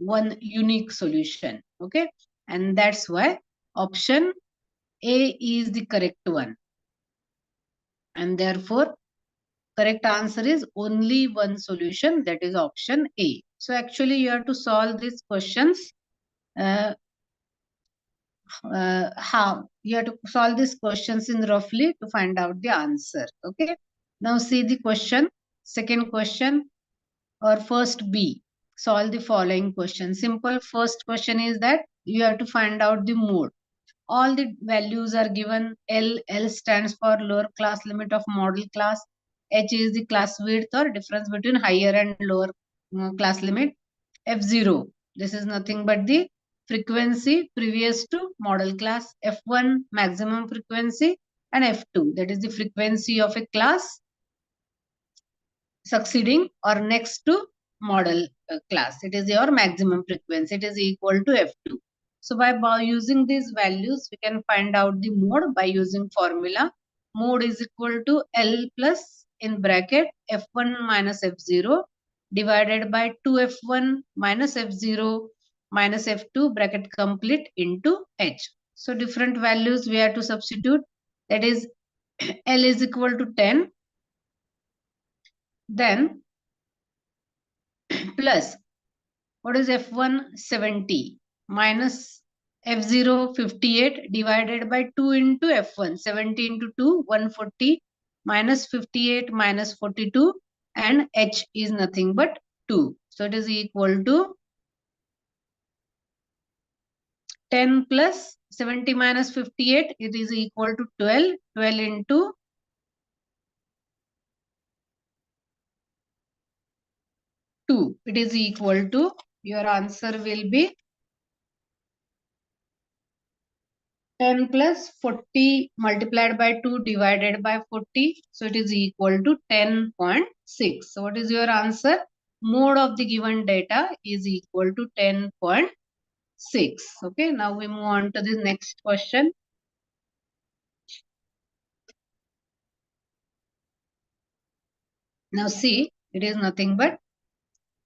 one unique solution. Okay, and that's why option A is the correct one, and therefore correct answer is only one solution, that is option A. So actually you have to solve these questions. Uh, how you have to solve these questions in roughly to find out the answer. Okay, now see the question. Second question, or first B, solve the following question. Simple. First question is that you have to find out the mode. All the values are given. L stands for lower class limit of model class. H is the class width or difference between higher and lower class limit. F0, this is nothing but the frequency previous to model class. F1, maximum frequency, and F2, that is the frequency of a class succeeding or next to model class. It is your maximum frequency. It is equal to F2. So by using these values, we can find out the mode by using formula. Mode is equal to L plus in bracket F1 minus F0 divided by 2F1 minus F0 minus F2 bracket complete into H. So different values we have to substitute. That is L is equal to 10. Then plus what is F1 70 minus F0 58 divided by 2 into F1 70 into 2 140 minus 58 minus 42, and H is nothing but 2. So it is equal to 10 plus 70 minus 58, it is equal to 12. 12 into 2, it is equal to, your answer will be 10 plus 40 multiplied by 2 divided by 40. So it is equal to 10.6. So what is your answer? Mode of the given data is equal to 10.6. Okay, now we move on to the next question. Now see, it is nothing but,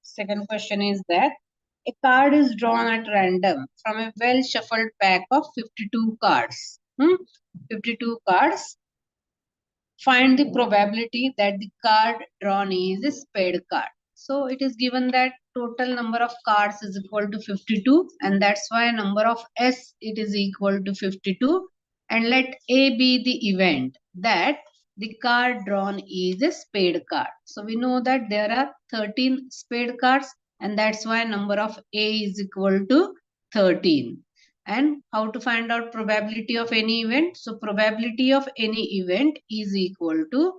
second question is that a card is drawn at random from a well shuffled pack of 52 cards. 52 cards. Find the probability that the card drawn is a spade card. So it is given that total number of cards is equal to 52, and that's why number of S, it is equal to 52, and let A be the event that the card drawn is a spade card. So we know that there are 13 spade cards, and that's why number of A is equal to 13. And how to find out probability of any event? So probability of any event is equal to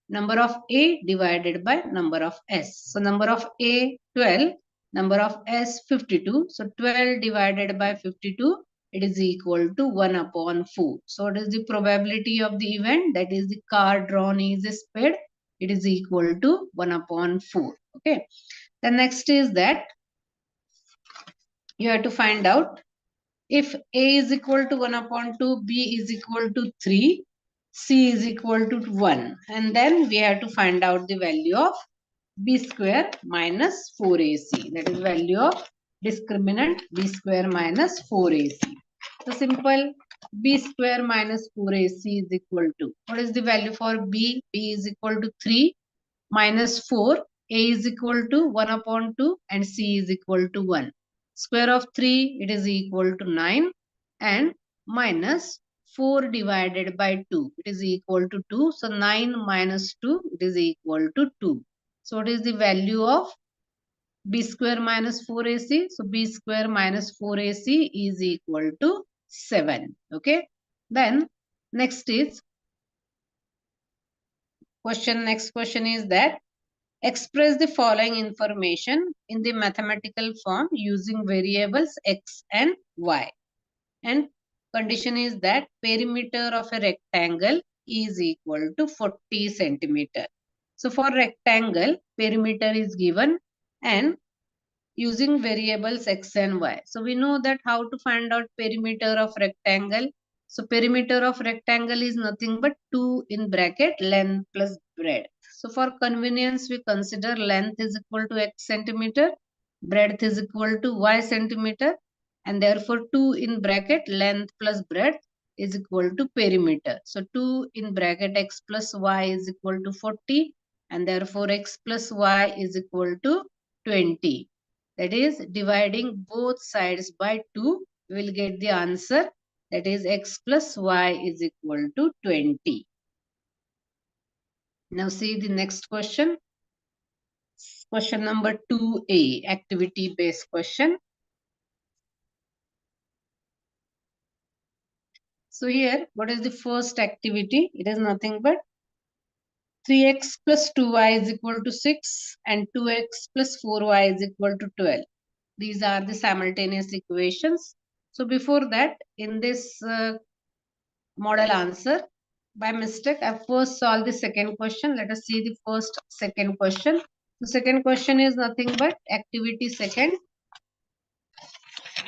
number of A divided by number of S. So number of A 12, number of S 52. So 12 divided by 52, it is equal to 1 upon 4. So what is the probability of the event? That is the card drawn is a spade. It is equal to 1 upon 4. Okay. The next is that you have to find out if A is equal to 1 upon 2, B is equal to 3, C is equal to 1. And then we have to find out the value of B square minus 4AC. That is value of discriminant B square minus 4AC. So simple, B square minus 4AC is equal to, what is the value for B? B is equal to 3 minus 4, A is equal to 1 upon 2, and C is equal to 1. Square of 3, it is equal to 9, and minus 4 divided by 2, it is equal to 2. So 9 minus 2, it is equal to 2. So what is the value of B square minus 4AC? So B square minus 4AC is equal to 7. Okay. Then next is question. Next question is that express the following information in the mathematical form using variables x and y. And condition is that perimeter of a rectangle is equal to 40 centimeter. So for rectangle, perimeter is given and using variables x and y. So we know that how to find out perimeter of rectangle. So perimeter of rectangle is nothing but 2 in bracket length plus breadth. So for convenience, we consider length is equal to x centimeter breadth is equal to y centimeter, and therefore 2 in bracket length plus breadth is equal to perimeter. So 2 in bracket x plus y is equal to 40, and therefore x plus y is equal to 20. That is, dividing both sides by 2, we will get the answer, that is x plus y is equal to 20. Now see the next question. Question number 2a, activity based question. So here, what is the first activity? It is nothing but 3x plus 2y is equal to 6 and 2x plus 4y is equal to 12. These are the simultaneous equations. So before that, in this model answer, by mistake, I first solved the second question. Let us see the first second question. The second question is nothing but activity second.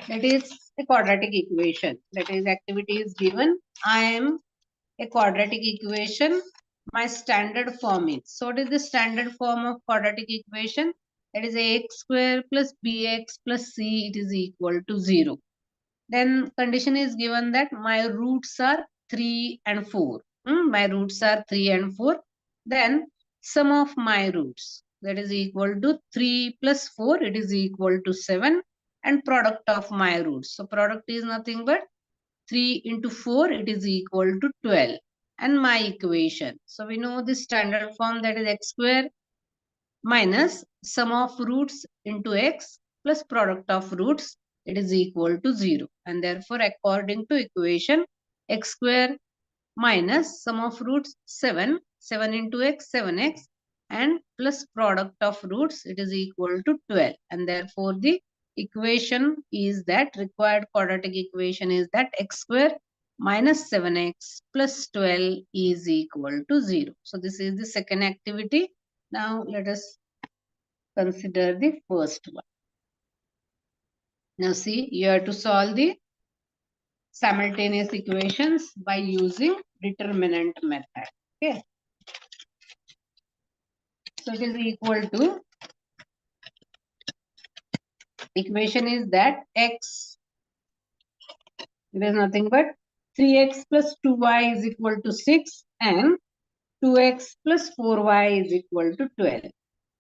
That is a quadratic equation. That is, activity is given. I am a quadratic equation. My standard form is. So what is the standard form of quadratic equation? That is ax square plus bx plus c, it is equal to 0. Then condition is given that my roots are 3 and 4. My roots are 3 and 4. Then sum of my roots, that is equal to 3 plus 4, it is equal to 7, and product of my roots. So product is nothing but 3 into 4, it is equal to 12. And my equation. So we know the standard form, that is x square minus sum of roots into x plus product of roots, it is equal to 0. And therefore, according to equation, x square minus sum of roots 7, 7 into x, 7x, and plus product of roots, it is equal to 12. And therefore, the equation is that, required quadratic equation is that x square minus 7x plus 12 is equal to 0. So this is the second activity. Now let us consider the first one. Now see, you have to solve the simultaneous equations by using determinant method. Okay. So it is equal to, equation is that x, it is nothing but 3x plus 2y is equal to 6 and 2x plus 4y is equal to 12,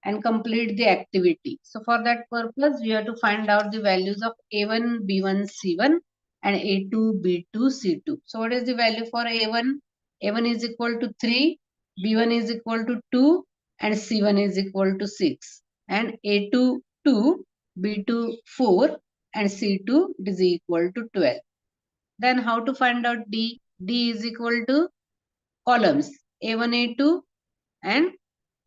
and complete the activity. So for that purpose, we have to find out the values of A1, B1, C1 and A2, B2, C2. So what is the value for A1? A1 is equal to 3, B1 is equal to 2 and C1 is equal to 6. And A2, 2, B2, 4 and C2 is equal to 12. Then how to find out D? D is equal to columns A1, A2 and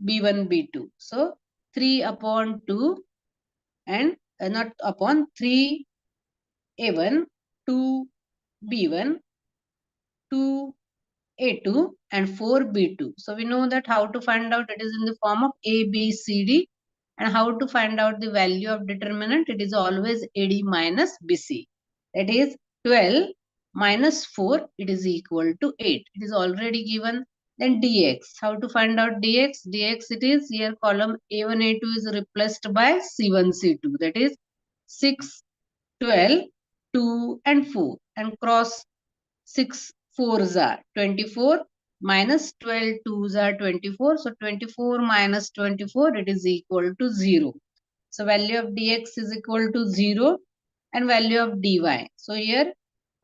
B1, B2. So 3 upon 2 and not upon 3 A1, 2 B1, 2 A2 and 4 B2. So we know that how to find out, it is in the form of A, B, C, D. And how to find out the value of determinant, it is always AD minus BC. That is 12 minus 4, it is equal to 8. It is already given. Then dx. How to find out dx? Dx, it is here column A1, A2 is replaced by C1, C2. That is 6, 12, 2 and 4. And cross 6 4s are 24 minus 12 2s are 24. So 24 minus 24, it is equal to 0. So value of dx is equal to 0 and value of dy. So here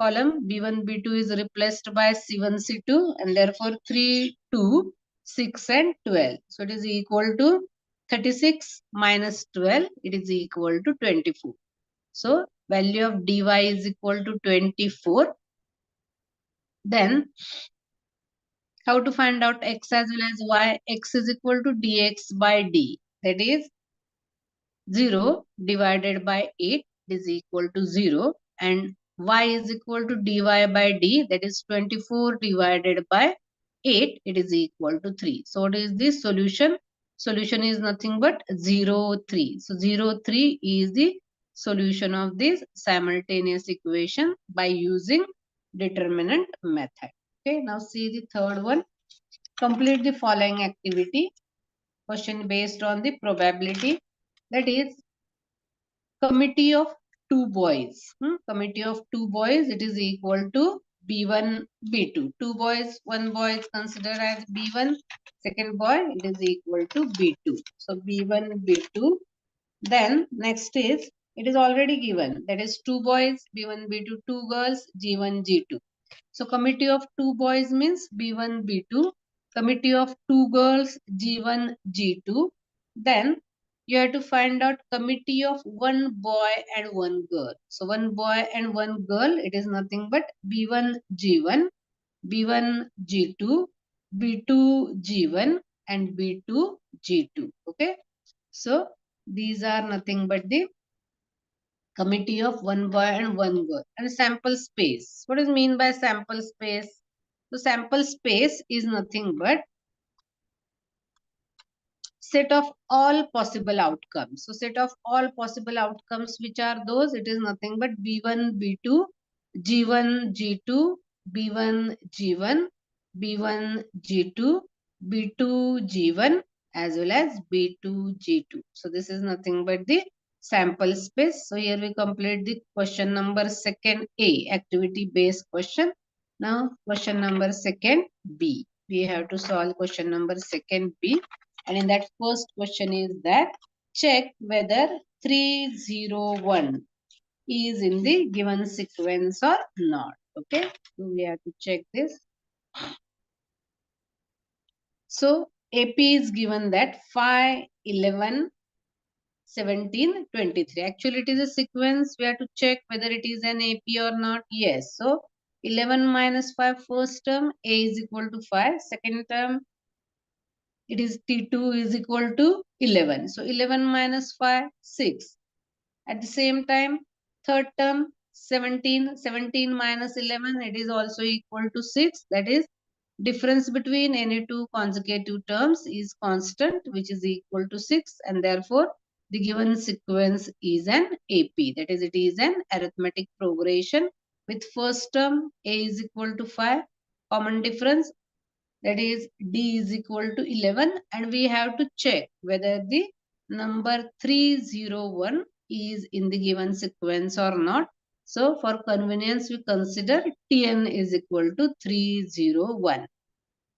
column B1, B2 is replaced by C1, C2 and therefore 3, 2, 6 and 12. So it is equal to 36 minus 12, it is equal to 24. So value of dy is equal to 24. Then how to find out x as well as y? X is equal to dx by d. That is 0 divided by 8 is equal to 0. And y is equal to dy by d. That is 24 divided by 8. It is equal to 3. So what is the solution? Solution is nothing but 0, 3. So 0, 3 is the solution of this simultaneous equation by using determinant method. Okay, now see the third one. Complete the following activity. Question based on the probability. That is, committee of two boys. Committee of two boys, it is equal to B1, B2. Two boys, one boy is considered as B1. Second boy, it is equal to B2. So B1, B2. Then next is, it is already given. That is two boys, B1, B2, two girls, G1, G2. So committee of two boys means B1, B2. Committee of two girls, G1, G2. Then you have to find out committee of one boy and one girl. So one boy and one girl, it is nothing but B1, G1, B1, G2, B2, G1 and B2, G2. Okay. So these are nothing but the committee of one boy and one girl. And sample space. What does mean by sample space? So sample space is nothing but set of all possible outcomes. So set of all possible outcomes, which are those? It is nothing but B1, B2, G1, G2, B1, G1, B1, G2, B2, G1, as well as B2, G2. So this is nothing but the sample space. So here we complete the question number second A, activity based question. Now question number second B. We have to solve question number second B. And in that first question is that check whether 301 is in the given sequence or not. Okay, so we have to check this. So AP is given that 5, 11, 17, 23. Actually, it is a sequence. We have to check whether it is an AP or not. Yes. So 11 minus 5 first term, A is equal to 5. Second term, it is T2 is equal to 11. So 11 minus 5, 6. At the same time, third term, 17. 17 minus 11, it is also equal to 6. That is, difference between any two consecutive terms is constant, which is equal to 6. And therefore, the given sequence is an AP. That is, it is an arithmetic progression with first term, A is equal to 5. Common difference, that is D is equal to 11, and we have to check whether the number 301 is in the given sequence or not. So for convenience, we consider Tn is equal to 301.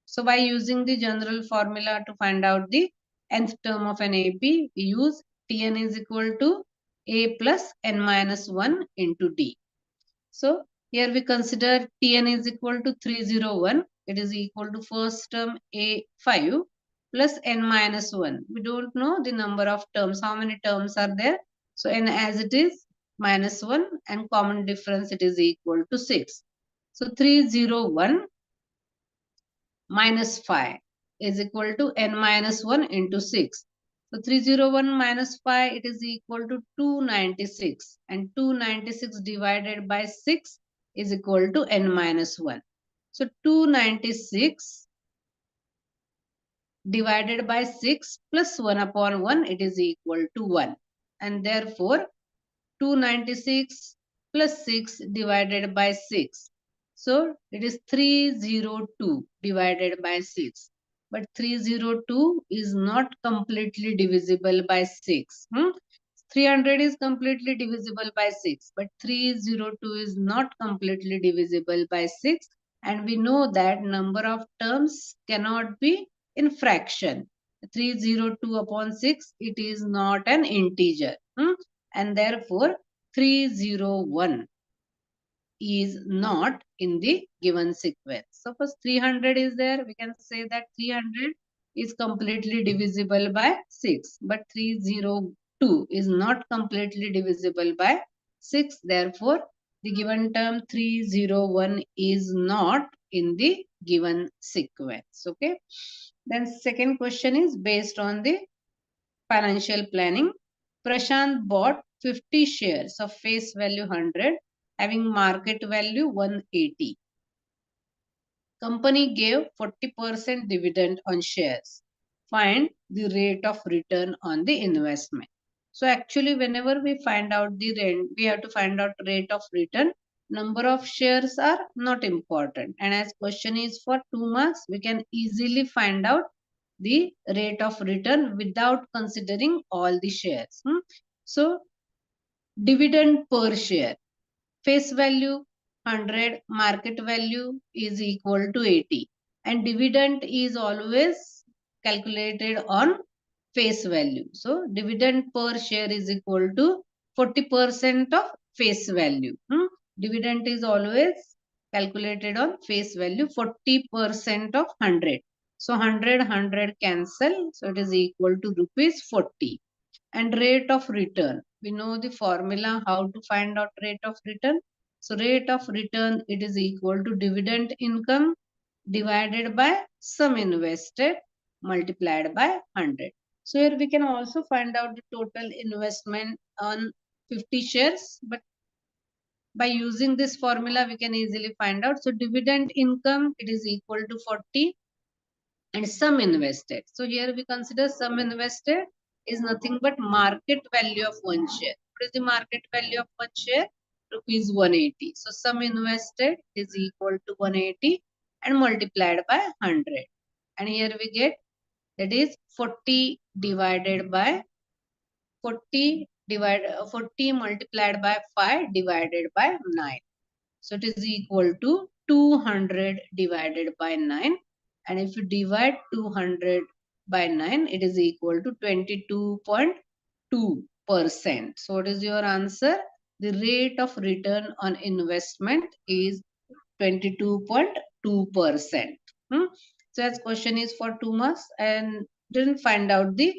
So by using the general formula to find out the nth term of an AP, we use Tn is equal to A plus n minus 1 into D. So here we consider Tn is equal to 301. It is equal to first term A5 plus n minus 1. We don't know the number of terms, how many terms are there. So n as it is minus 1 and common difference it is equal to 6. So 301 minus 5 is equal to n minus 1 into 6. So 301 minus 5, it is equal to 296. And 296 divided by 6 is equal to n minus 1. So 296 divided by 6 plus 1 upon 1, it is equal to 1. And therefore, 296 plus 6 divided by 6. So it is 302 divided by 6. But 302 is not completely divisible by 6. 300 is completely divisible by 6. But 302 is not completely divisible by 6. And we know that number of terms cannot be in fraction. 302 upon 6, it is not an integer. And therefore 301 is not in the given sequence. Suppose 300 is there, we can say that 300 is completely divisible by 6, but 302 is not completely divisible by 6. Therefore, the given term 301 is not in the given sequence. Okay. Then second question is based on the financial planning. Prashant bought 50 shares of face value 100 having market value 180. Company gave 40% dividend on shares. Find the rate of return on the investment. So actually whenever we find out the rent, we have to find out rate of return. Number of shares are not important. And as question is for 2 marks, we can easily find out the rate of return without considering all the shares. So Dividend per share. Face value 100, market value is equal to 80. And dividend is always calculated on face value. So dividend per share is equal to 40% of face value. Dividend is always calculated on face value, 40% of 100. So 100 cancel. So it is equal to rupees 40. And rate of return. We know the formula how to find out rate of return. So rate of return, it is equal to dividend income divided by sum invested multiplied by 100. So here we can also find out the total investment on 50 shares, but by using this formula we can easily find out. So dividend income, it is equal to 40 and sum invested. So here we consider sum invested is nothing but market value of one share. What is the market value of one share? Rupees 180. So sum invested is equal to 180 and multiplied by 100. And here we get, that is 40 divided by 40 multiplied by 5 divided by 9. So it is equal to 200 divided by 9. And if you divide 200 by 9, it is equal to 22.2%. So what is your answer? The rate of return on investment is 22.2%. So as question is for 2 marks and didn't find out the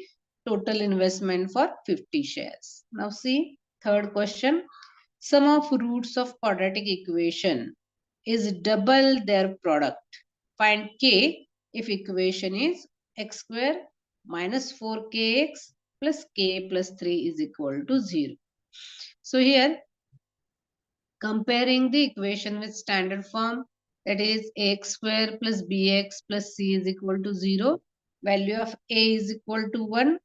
total investment for 50 shares. Now see third question. Sum of roots of quadratic equation is double their product. Find k if equation is x square minus 4kx plus k plus 3 is equal to 0. So here comparing the equation with standard form, that is ax square plus bx plus c is equal to 0. Value of a is equal to 1.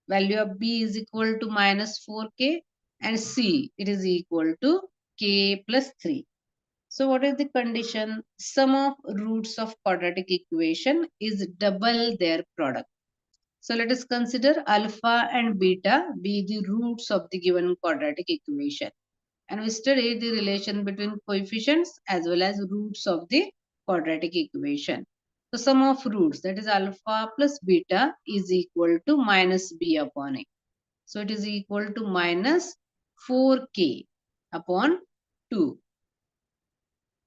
Value of b is equal to minus 4k and c it is equal to k plus 3. So what is the condition? Sum of roots of quadratic equation is double their product. So let us consider alpha and beta be the roots of the given quadratic equation. And we study the relation between coefficients as well as roots of the quadratic equation. So sum of roots, that is alpha plus beta, is equal to minus b upon a. So it is equal to minus 4k upon 2.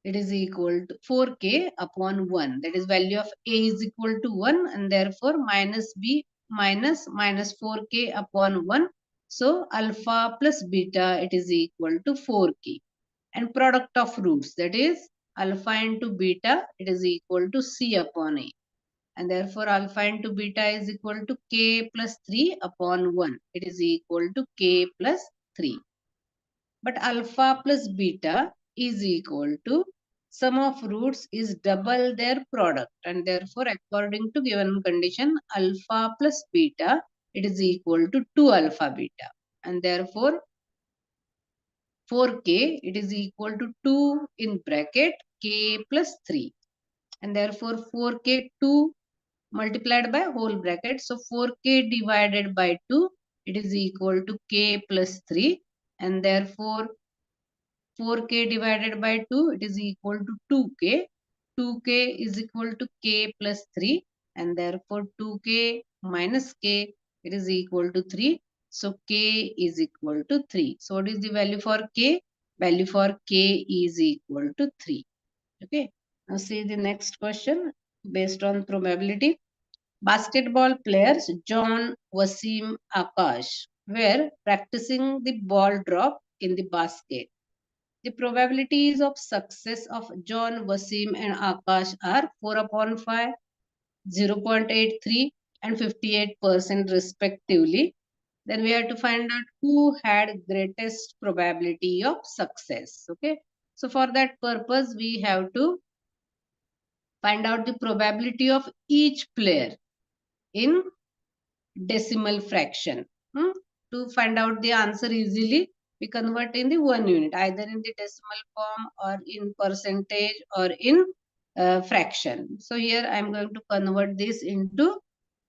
It is equal to 4k upon 1. That is value of a is equal to 1 and therefore minus b minus 4k upon 1. So alpha plus beta, it is equal to 4k. And product of roots, that is alpha into beta, it is equal to c upon a. And therefore alpha into beta is equal to k plus 3 upon 1. It is equal to k plus 3. But alpha plus beta is equal to sum of roots is double their product, and therefore according to given condition alpha plus beta, it is equal to 2 alpha beta, and therefore 4k it is equal to 2 in bracket k plus 3, and therefore 4k 2 multiplied by whole bracket, so 4k divided by 2 it is equal to k plus 3, and therefore 4k divided by 2, it is equal to 2k. 2k is equal to k plus 3 and therefore 2k minus k, it is equal to 3. So k is equal to 3. So what is the value for k? Value for k is equal to 3. Okay. Now see the next question based on probability. Basketball players John, Wasim, Akash were practicing the ball drop in the basket. The probabilities of success of John, Wasim and Akash are 4 upon 5, 0.83 and 58% respectively. Then we have to find out who had greatest probability of success. Okay. So for that purpose, we have to find out the probability of each player in decimal fraction. To find out the answer easily, we convert in the 1 unit, either in the decimal form or in percentage or in fraction. So here I am going to convert this into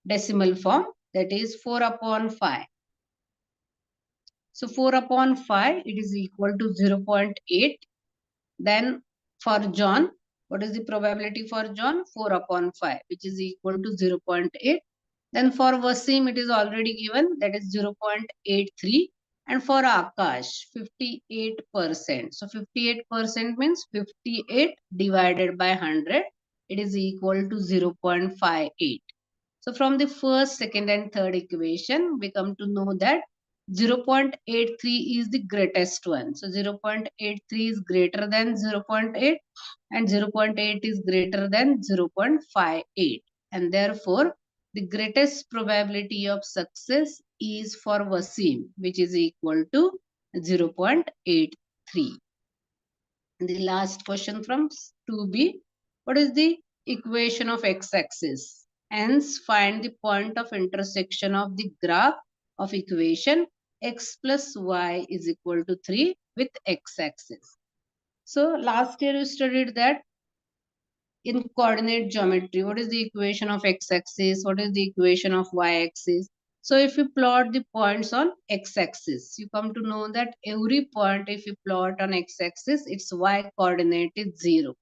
decimal form, that is 4 upon 5. So 4 upon 5, it is equal to 0.8. Then for John, what is the probability for John? 4 upon 5, which is equal to 0.8. Then for Wasim, it is already given, that is 0.83. And for Akash, 58%. So 58% means 58 divided by 100. It is equal to 0.58. So from the first, second and third equation, we come to know that 0.83 is the greatest one. So 0.83 is greater than 0.8 and 0.8 is greater than 0.58. And therefore, the greatest probability of success is for Wasim, which is equal to 0.83. The last question from 2B. What is the equation of x-axis? Hence, find the point of intersection of the graph of equation x plus y is equal to 3 with x-axis. So, last year you studied that in coordinate geometry, what is the equation of x-axis? What is the equation of y-axis? So if you plot the points on x-axis, you come to know that every point, if you plot on x-axis, its y-coordinate is 0.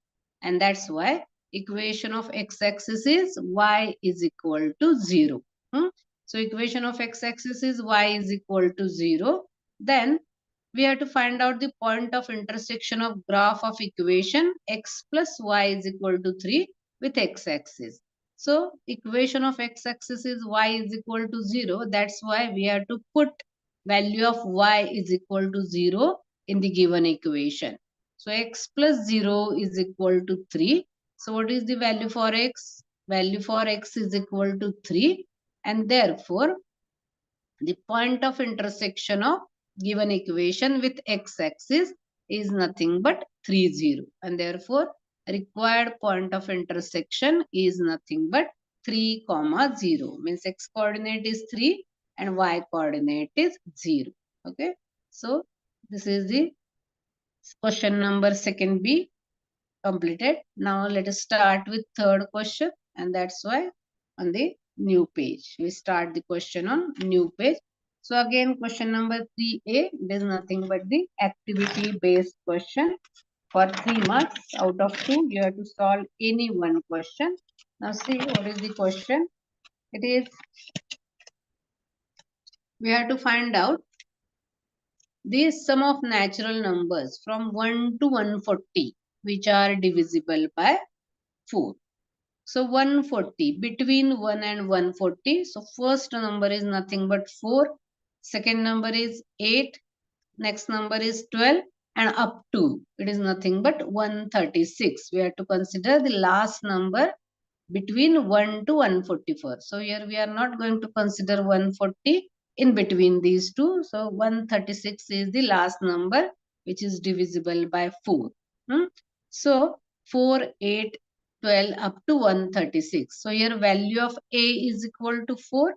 And that's why equation of x-axis is y is equal to 0. So equation of x-axis is y is equal to 0. Then we have to find out the point of intersection of graph of equation x plus y is equal to 3 with x-axis. So equation of x-axis is y is equal to 0. That's why we have to put value of y is equal to 0 in the given equation. So x plus 0 is equal to 3. So what is the value for x? Value for x is equal to 3. And therefore, the point of intersection of given equation with x-axis is nothing but 3, 0. And therefore, required point of intersection is nothing but 3, 0. Means x coordinate is 3 and y coordinate is 0. Okay. So, this is the question number 2B completed. Now, let us start with third question. And that's why on the new page. We start the question on new page. So again, question number 3A, there is nothing but the activity based question for 3 marks out of 2. You have to solve any one question. Now see what is the question. It is, we have to find out the sum of natural numbers from 1 to 140 which are divisible by 4. So 140, between 1 and 140. So first number is nothing but 4. Second number is 8. Next number is 12. And up to, it is nothing but 136. We have to consider the last number between 1 to 144. So here we are not going to consider 140 in between these two. So 136 is the last number which is divisible by 4. So 4, 8, 12 up to 136. So here value of A is equal to 4.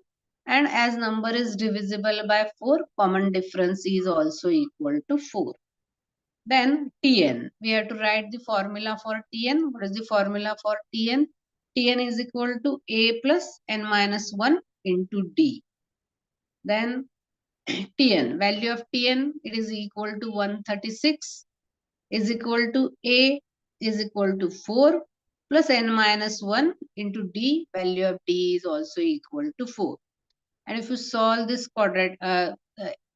And as number is divisible by 4, common difference is also equal to 4. Then Tn, we have to write the formula for Tn. What is the formula for Tn? Tn is equal to A plus n minus 1 into D. Then Tn, value of Tn, it is equal to 136 is equal to A is equal to 4 plus n minus 1 into D. Value of D is also equal to 4. And if you solve this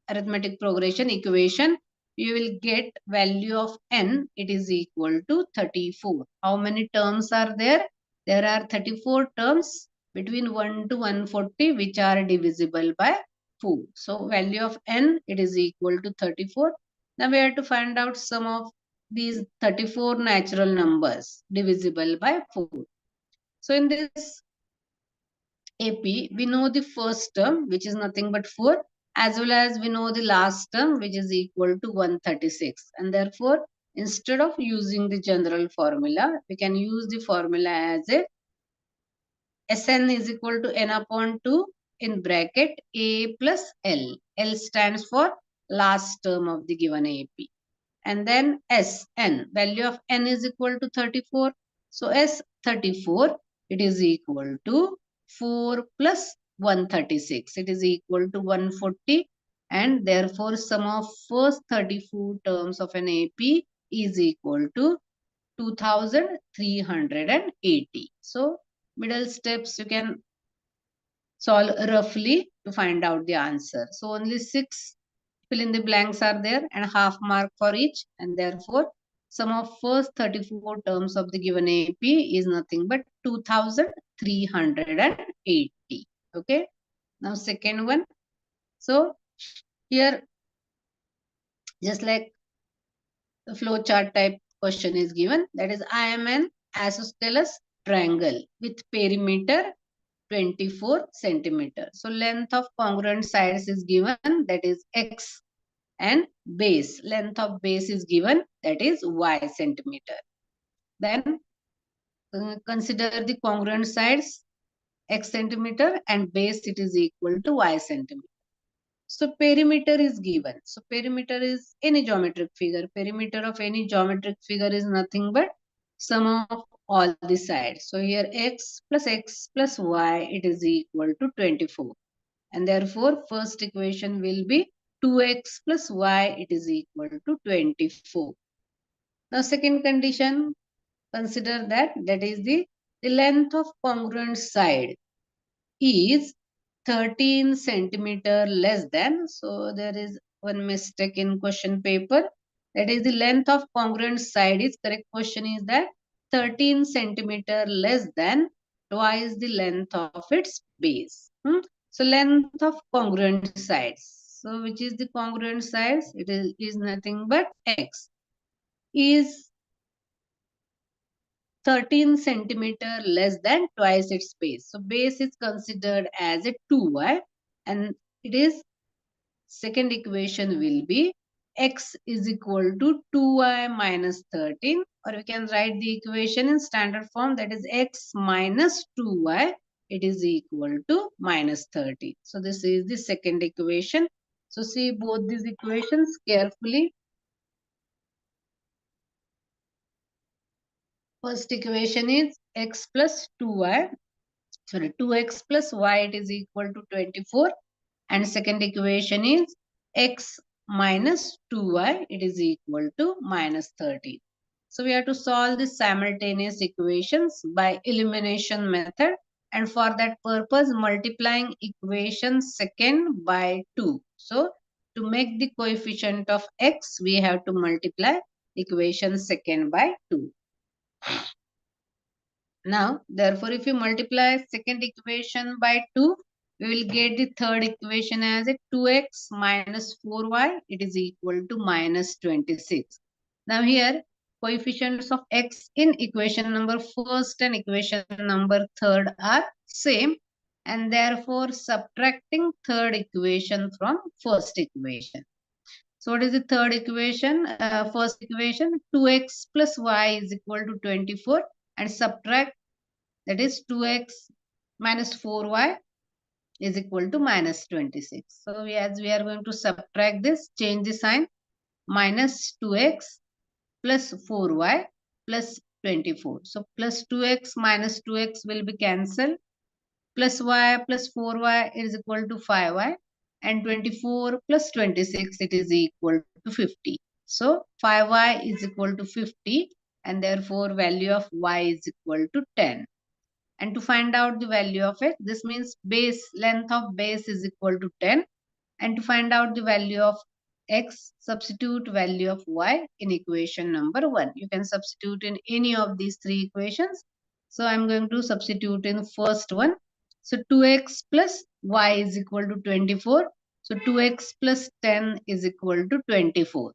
arithmetic progression equation, you will get value of n, it is equal to 34. How many terms are there? There are 34 terms between 1 to 140 which are divisible by 4. So value of n, it is equal to 34. Now we have to find out sum of these 34 natural numbers divisible by 4. So in this AP, we know the first term which is nothing but 4, as well as we know the last term which is equal to 136. And therefore, instead of using the general formula, we can use the formula as a Sn is equal to n upon 2 in bracket A plus L. L stands for last term of the given AP. And then Sn, value of n is equal to 34. So S34, it is equal to 4 plus 136. It is equal to 140 and therefore sum of first 34 terms of an AP is equal to 2380. So middle steps you can solve roughly to find out the answer. So only 6 fill in the blanks are there and half mark for each, and therefore sum of first 34 terms of the given AP is nothing but 2380. Okay. Now second one. So here just like the flow chart type question is given, that is I am an isosceles triangle with perimeter 24 centimeter. So length of congruent sides is given, that is x, and base, length of base is given, that is y centimeter. Then consider the congruent sides, x centimeter, and base it is equal to y centimeter. So perimeter is given. So perimeter is any geometric figure. Perimeter of any geometric figure is nothing but sum of all the sides. So here x plus y, it is equal to 24. And therefore first equation will be 2x plus y, it is equal to 24. Now second condition, consider that is the length of congruent side is 13 centimeter less than. So there is one mistake in question paper. That is the length of congruent side is correct. Question is that 13 centimeter less than twice the length of its base. So length of congruent sides. So which is the congruent sides? It is nothing but x is 13 centimeter less than twice its base. So base is considered as a 2y, and it is second equation will be x is equal to 2y minus 13, or we can write the equation in standard form, that is x minus 2y, it is equal to minus 13. So this is the second equation. So see both these equations carefully. First equation is x plus 2y, sorry, 2x plus y, it is equal to 24. And second equation is x minus 2y, it is equal to minus 13. So we have to solve the simultaneous equations by elimination method, and for that purpose multiplying equation second by 2. So to make the coefficient of x, we have to multiply equation second by 2. Now, therefore, if you multiply second equation by 2, we will get the third equation as a 2x minus 4y, it is equal to minus 26. Now here, coefficients of x in equation number first and equation number third are same, and therefore subtracting third equation from first equation. So what is the third equation? First equation, 2x plus y is equal to 24, and subtract, that is 2x minus 4y is equal to minus 26. So as we are going to subtract this, change the sign, minus 2x plus 4y plus 24. So plus 2x minus 2x will be cancelled. Plus y plus 4y is equal to 5y, and 24 plus 26, it is equal to 50. So 5y is equal to 50, and therefore value of y is equal to 10. And to find out the value of it, this means base, length of base is equal to 10. And to find out the value of x, substitute value of y in equation number 1. You can substitute in any of these three equations. So I'm going to substitute in first one. So 2x plus y is equal to 24. So 2x plus 10 is equal to 24.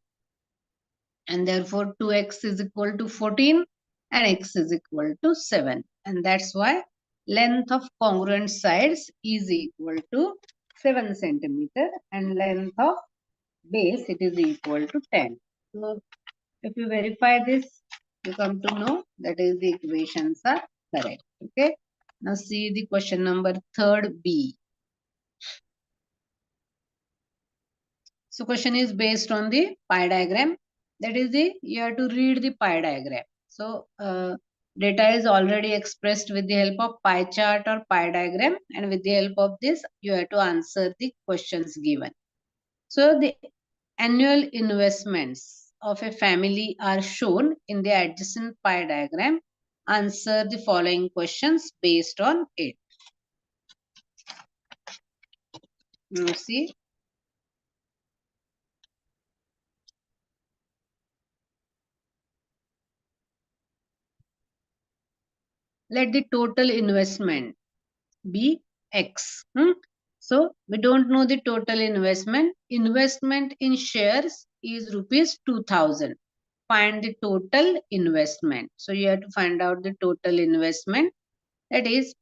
And therefore 2x is equal to 14 and x is equal to 7. And that's why length of congruent sides is equal to 7 centimeter and length of base, it is equal to 10. So if you verify this, you come to know that is the equations are correct. Okay. Now see the question number third B. So question is based on the pie diagram. That is you have to read the pie diagram. So data is already expressed with the help of pie chart or pie diagram, and with the help of this you have to answer the questions given. So the annual investments of a family are shown in the adjacent pie diagram. Answer the following questions based on it. Now see, let the total investment be X. So we don't know the total investment. Investment in shares is rupees 2000. Find the total investment. So you have to find out the total investment. That is,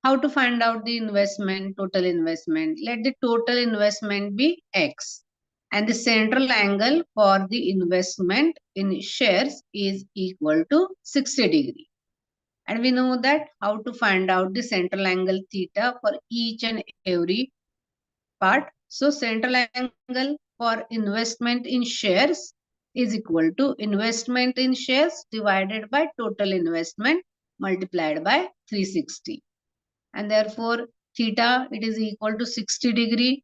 how to find out the investment, total investment. Let the total investment be X. And the central angle for the investment in shares is equal to 60 degree. And we know that how to find out the central angle theta for each and every part. So central angle for investment in shares is equal to investment in shares divided by total investment multiplied by 360. And therefore theta, it is equal to 60 degree.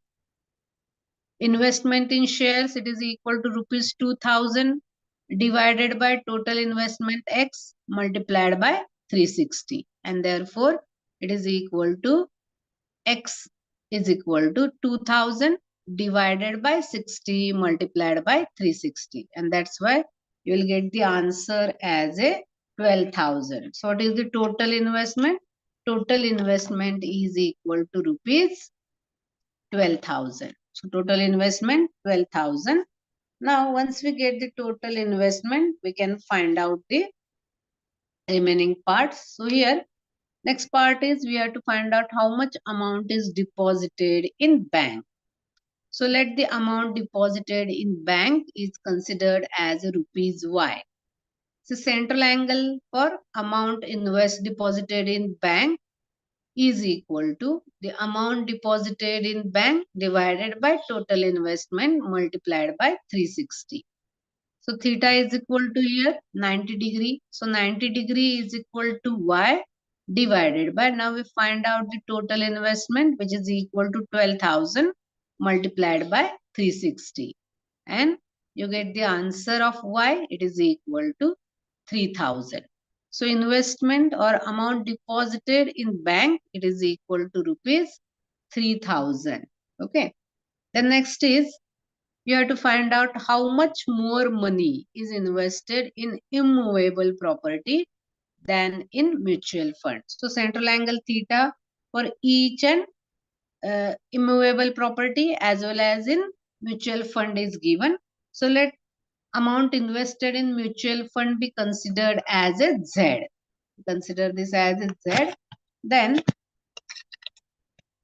Investment in shares, it is equal to rupees 2000 divided by total investment X multiplied by 360. And therefore it is equal to X is equal to 2000 divided by 60 multiplied by 360. And that's why you will get the answer as a 12,000. So what is the total investment? Total investment is equal to rupees 12,000. So total investment 12,000. Now once we get the total investment, we can find out the remaining parts. So here next part is we have to find out how much amount is deposited in bank. So let the amount deposited in bank is considered as a rupees Y. So central angle for amount invest deposited in bank is equal to the amount deposited in bank divided by total investment multiplied by 360. So theta is equal to here 90 degree. So 90 degree is equal to Y divided by, now we find out the total investment which is equal to 12,000 multiplied by 360. And you get the answer of Y, it is equal to 3,000. So investment or amount deposited in bank, it is equal to rupees 3,000. Okay. The next is you have to find out how much more money is invested in immovable property than in mutual funds. So central angle theta for each and immovable property as well as in mutual fund is given. So let amount invested in mutual fund be considered as a Z. Consider this as a Z. Then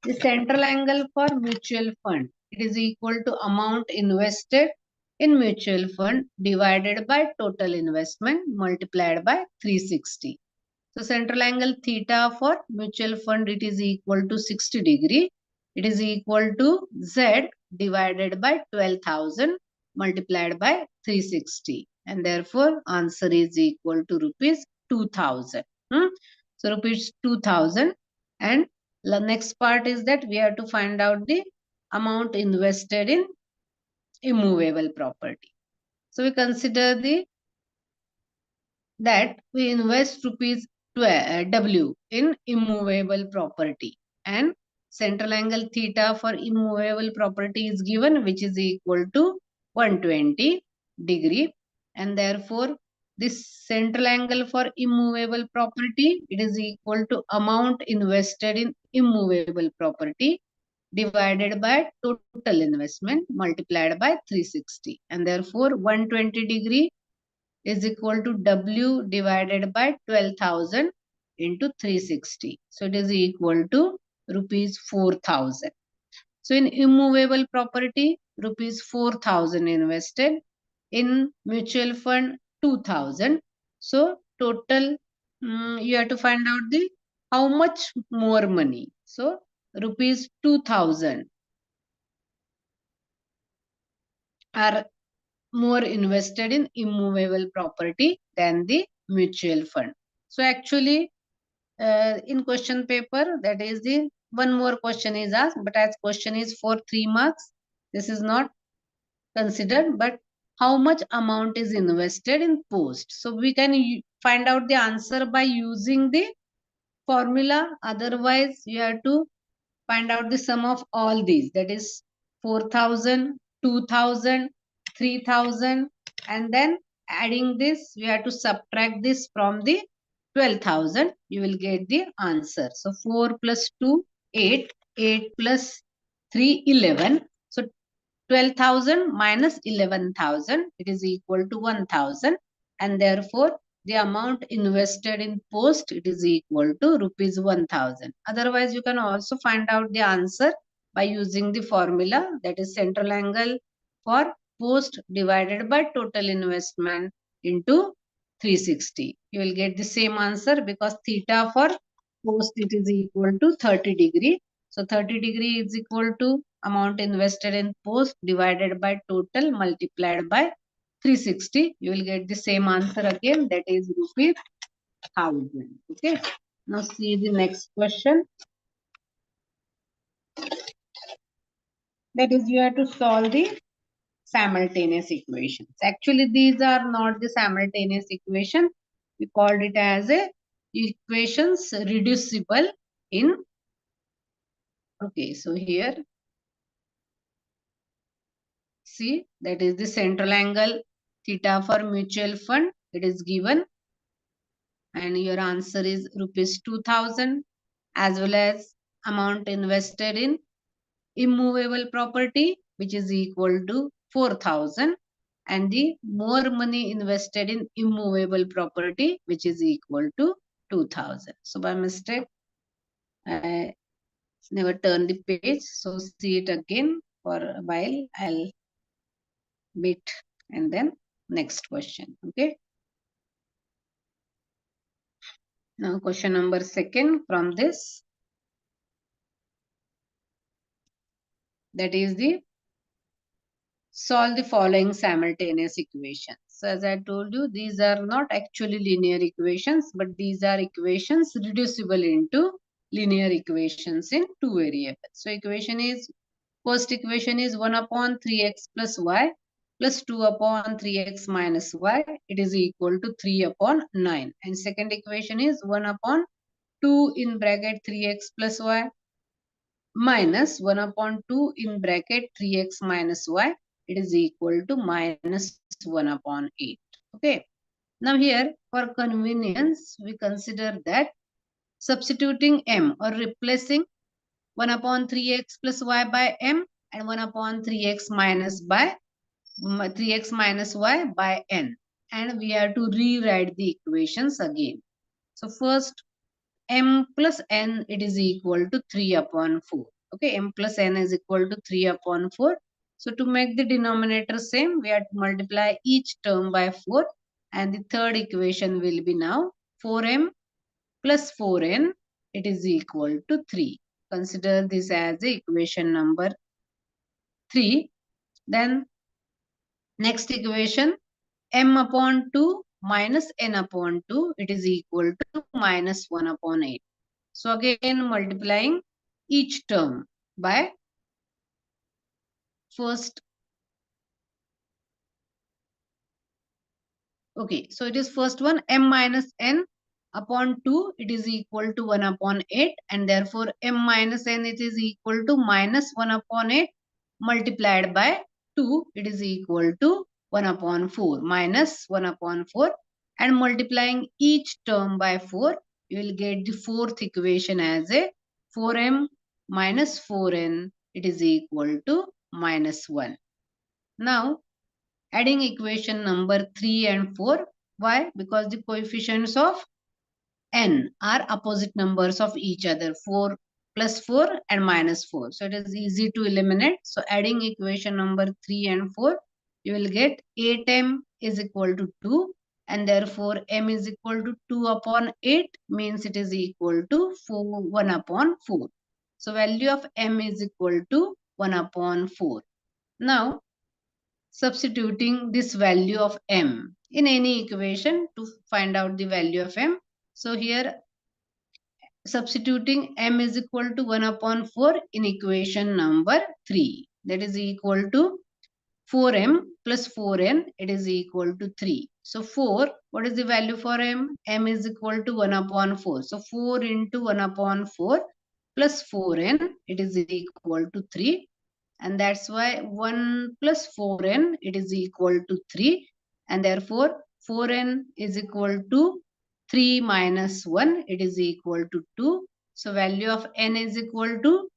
the central angle for mutual fund, it is equal to amount invested in mutual fund divided by total investment multiplied by 360. So central angle theta for mutual fund, it is equal to 60 degree. It is equal to Z divided by 12,000 multiplied by 360. And therefore answer is equal to rupees 2,000. So rupees 2,000. And the next part is that we have to find out the amount invested in immovable property. So we consider that we invest rupees W in immovable property, and central angle theta for immovable property is given which is equal to 120 degree, and therefore this central angle for immovable property, it is equal to amount invested in immovable property divided by total investment multiplied by 360, and therefore 120 degree is equal to W divided by 12,000 into 360. So it is equal to rupees 4,000. So in immovable property, rupees 4,000 invested. In mutual fund, 2,000. So total, you have to find out the how much more money. So rupees 2,000 are more invested in immovable property than the mutual fund. So actually in question paper, that is the one more question is asked, but as question is for 3 marks, This is not considered, but how much amount is invested in post. So we can find out the answer by using the formula. Otherwise, you have to find out the sum of all these. That is 4,000, 2,000, 3,000, and then adding this, we have to subtract this from the 12,000. You will get the answer. So 4 plus 2, 8. 8 plus 3, 11. So 12,000 minus 11,000, it is equal to 1,000, and therefore the amount invested in post, it is equal to rupees 1,000. Otherwise, you can also find out the answer by using the formula, that is central angle for post divided by total investment into 360. You will get the same answer because theta for post, it is equal to 30 degree. So 30 degree is equal to amount invested in post divided by total multiplied by 360. You will get the same answer again, that is rupees 1,000. Okay. Now see the next question. That is, you have to solve the simultaneous equations. Actually, these are not the simultaneous equation. We called it as a equations reducible in. Okay, so here see, that is the central angle theta for mutual fund. It is given, and your answer is rupees 2,000, as well as amount invested in immovable property, which is equal to 4,000, and the more money invested in immovable property, which is equal to 2,000. So by mistake, I never turn the page. So see it again for a while. I'll bit and then next question. Okay. Now question number second from this. That is the solve the following simultaneous equations. So as I told you, these are not actually linear equations, but these are equations reducible into linear equations in two variables. So equation is, first equation is 1 upon 3x plus y plus 2 upon 3x minus y. It is equal to 3 upon 9. And second equation is 1 upon 2 in bracket 3x plus y minus 1 upon 2 in bracket 3x minus y. It is equal to minus 1 upon 8. Okay. Now here, for convenience, we consider that substituting m or replacing 1 upon 3x plus y by m and 1 upon 3x minus y by n. And we have to rewrite the equations again. So first, m plus n, it is equal to 3 upon 4. Okay, m plus n is equal to 3 upon 4. So to make the denominator same, we have to multiply each term by 4. And the third equation will be now 4m plus 4n, it is equal to 3. Consider this as the equation number 3. Then next equation, m upon 2 minus n upon 2, it is equal to minus 1 upon 8. So again multiplying each term by first. Okay, so it is first one, m minus n upon 2, it is equal to 1 upon 8, and therefore m minus n, it is equal to minus 1 upon 8 multiplied by 2, it is equal to 1 upon 4 minus 1 upon 4, and multiplying each term by 4, you will get the fourth equation as a 4m minus 4n, it is equal to minus 1. Now adding equation number 3 and 4. Why? Because the coefficients of n are opposite numbers of each other, 4 plus 4 and minus 4. So it is easy to eliminate. So adding equation number 3 and 4, you will get 8m is equal to 2, and therefore m is equal to 2 upon 8, means it is equal to 1 upon 4. So value of m is equal to 1 upon 4. Now substituting this value of m in any equation to find out the value of m. So here substituting m is equal to 1 upon 4 in equation number 3. that is equal to 4m plus 4n, it is equal to 3. So 4, what is the value for m? M is equal to 1 upon 4. So 4 into 1 upon 4 plus 4n, it is equal to 3. And that's why 1 plus 4n, it is equal to 3. And therefore 4n is equal to 3 minus 1, it is equal to 2. So value of n is equal to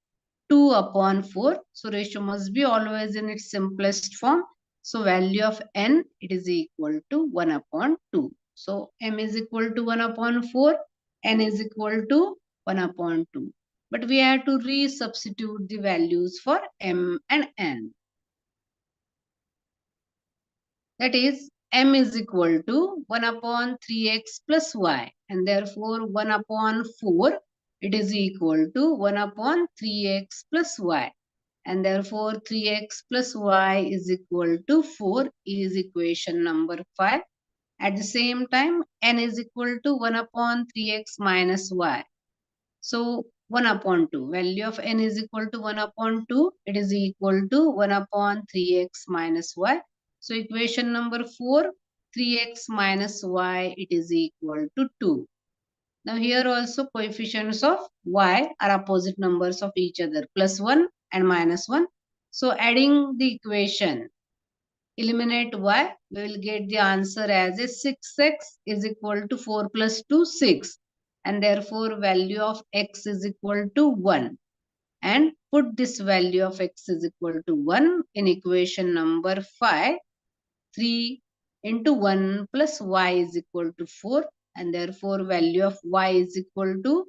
2 upon 4. So ratio must be always in its simplest form. So value of n, it is equal to 1 upon 2. So m is equal to 1 upon 4. N is equal to 1 upon 2. But we have to resubstitute the values for m and n. That is, m is equal to 1 upon 3x plus y. And therefore 1 upon 4, it is equal to 1 upon 3x plus y. And therefore 3x plus y is equal to 4 is equation number 5. At the same time, n is equal to 1 upon 3x minus y. So 1 upon 2. Value of n is equal to 1 upon 2. It is equal to 1 upon 3x minus y. So equation number 4, 3x minus y, it is equal to 2. Now here also coefficients of y are opposite numbers of each other, plus 1 and minus 1. So adding the equation, eliminate y, we will get the answer as a 6x is equal to 4 plus 2, 6. And therefore value of x is equal to 1. And put this value of x is equal to 1 in equation number 5. 3 into 1 plus y is equal to 4. And therefore value of y is equal to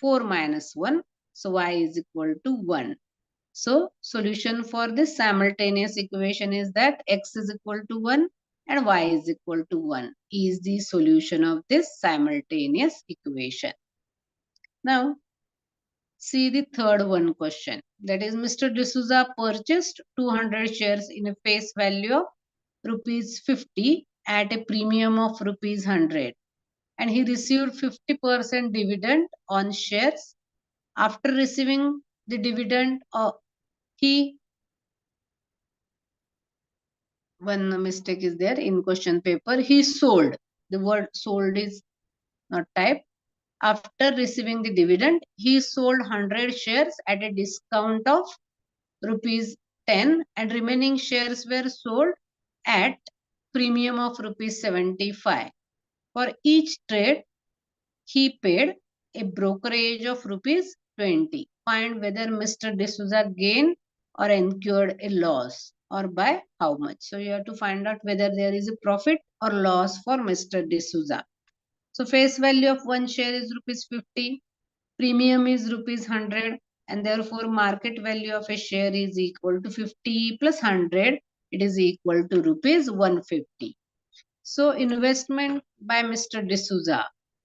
4 minus 1. So y is equal to 1. So solution for this simultaneous equation is that x is equal to 1 and y is equal to 1 is the solution of this simultaneous equation. Now see the third one question. That is, Mr. D'Souza purchased 200 shares in a face value of rupees 50 at a premium of rupees 100, and he received 50% dividend on shares. After receiving the dividend, he, one mistake is there in question paper, he sold. The word sold is not typed. After receiving the dividend, he sold 100 shares at a discount of rupees 10, and remaining shares were sold at premium of rupees 75. For each trade, he paid a brokerage of rupees 20. Find whether Mr. D'Souza gained or incurred a loss, or by how much. So you have to find out whether there is a profit or loss for Mr. D'Souza. So face value of one share is rupees 50. Premium is rupees 100. And therefore market value of a share is equal to 50 plus 100. It is equal to rupees 150. So investment by Mr. D'Souza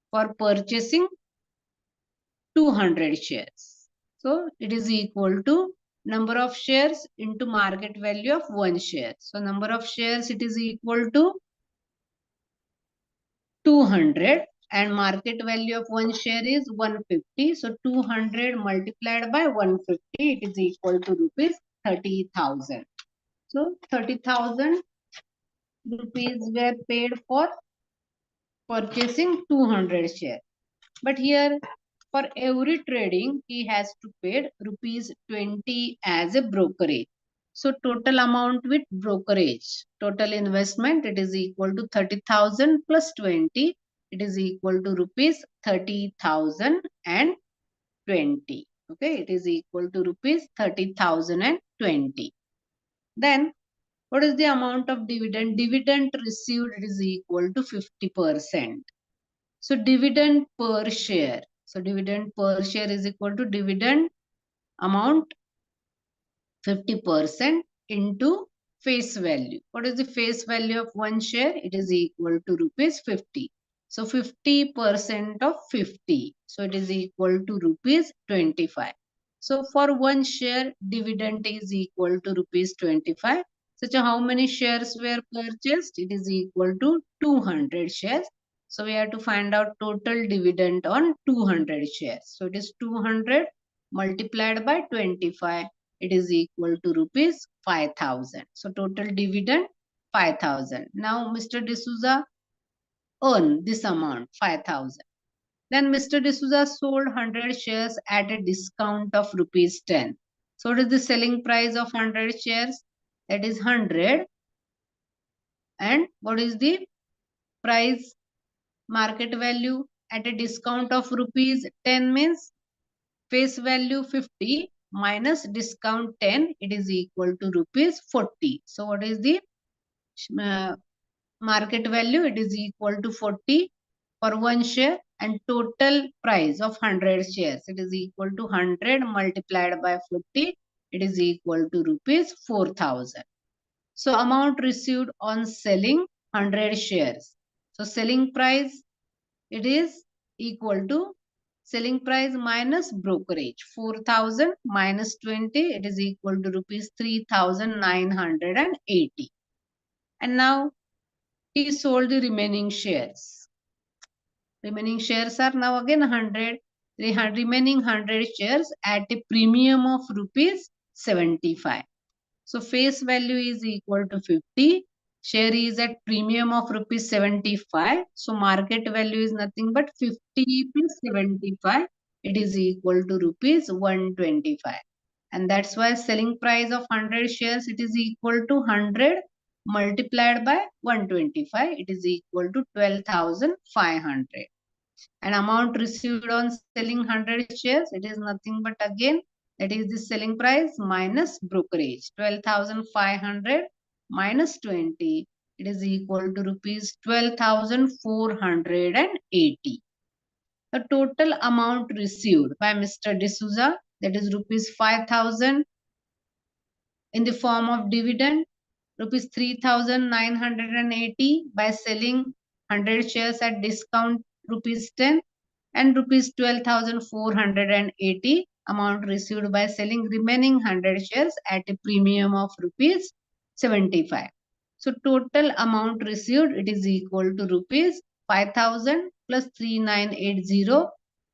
for purchasing 200 shares. So it is equal to number of shares into market value of one share. So number of shares, it is equal to 200, and market value of one share is 150. So 200 multiplied by 150, it is equal to rupees 30,000. So 30,000 rupees were paid for purchasing 200 shares. But here for every trading, he has to pay rupees 20 as a brokerage. So total amount with brokerage, total investment, it is equal to 30,000 plus 20. It is equal to rupees 30,020. Okay, it is equal to rupees 30,020. Then what is the amount of dividend? Dividend received, it is equal to 50%. So dividend per share. So dividend per share is equal to dividend amount 50% into face value. What is the face value of one share? It is equal to rupees 50. So 50% of 50. So it is equal to rupees 25. So for one share, dividend is equal to rupees 25. Such how many shares were purchased? It is equal to 200 shares. So we have to find out total dividend on 200 shares. So it is 200 multiplied by 25. it is equal to rupees 5,000. So total dividend 5,000. Now Mr. D'Souza earn this amount 5,000. Then Mr. D'Souza sold 100 shares at a discount of rupees 10. So what is the selling price of 100 shares? That is 100. And what is the price market value at a discount of rupees 10 means face value 50 minus discount 10, it is equal to rupees 40. So what is the uh, market value? It is equal to 40 for one share, and total price of 100 shares, it is equal to 100 multiplied by 40, it is equal to rupees 4,000. So amount received on selling 100 shares. So selling price, it is equal to selling price minus brokerage. 4,000 minus 20, it is equal to rupees 3,980. And now he sold the remaining shares. Remaining shares are now again 100. The remaining 100 shares at a premium of rupees 75. So face value is equal to 50. Share is at premium of rupees 75. So market value is nothing but 50 plus 75. It is equal to rupees 125. And that's why selling price of 100 shares, it is equal to 100 multiplied by 125. It is equal to 12,500. And amount received on selling 100 shares, it is nothing but again, that is the selling price minus brokerage. 12,500 minus 20, it is equal to rupees 12,480. The total amount received by Mr. D'Souza, that is rupees 5,000 in the form of dividend, rupees 3,980 by selling 100 shares at discount rupees 10, and rupees 12,480 amount received by selling remaining 100 shares at a premium of rupees 75. So total amount received, it is equal to rupees 5,000 plus 3,980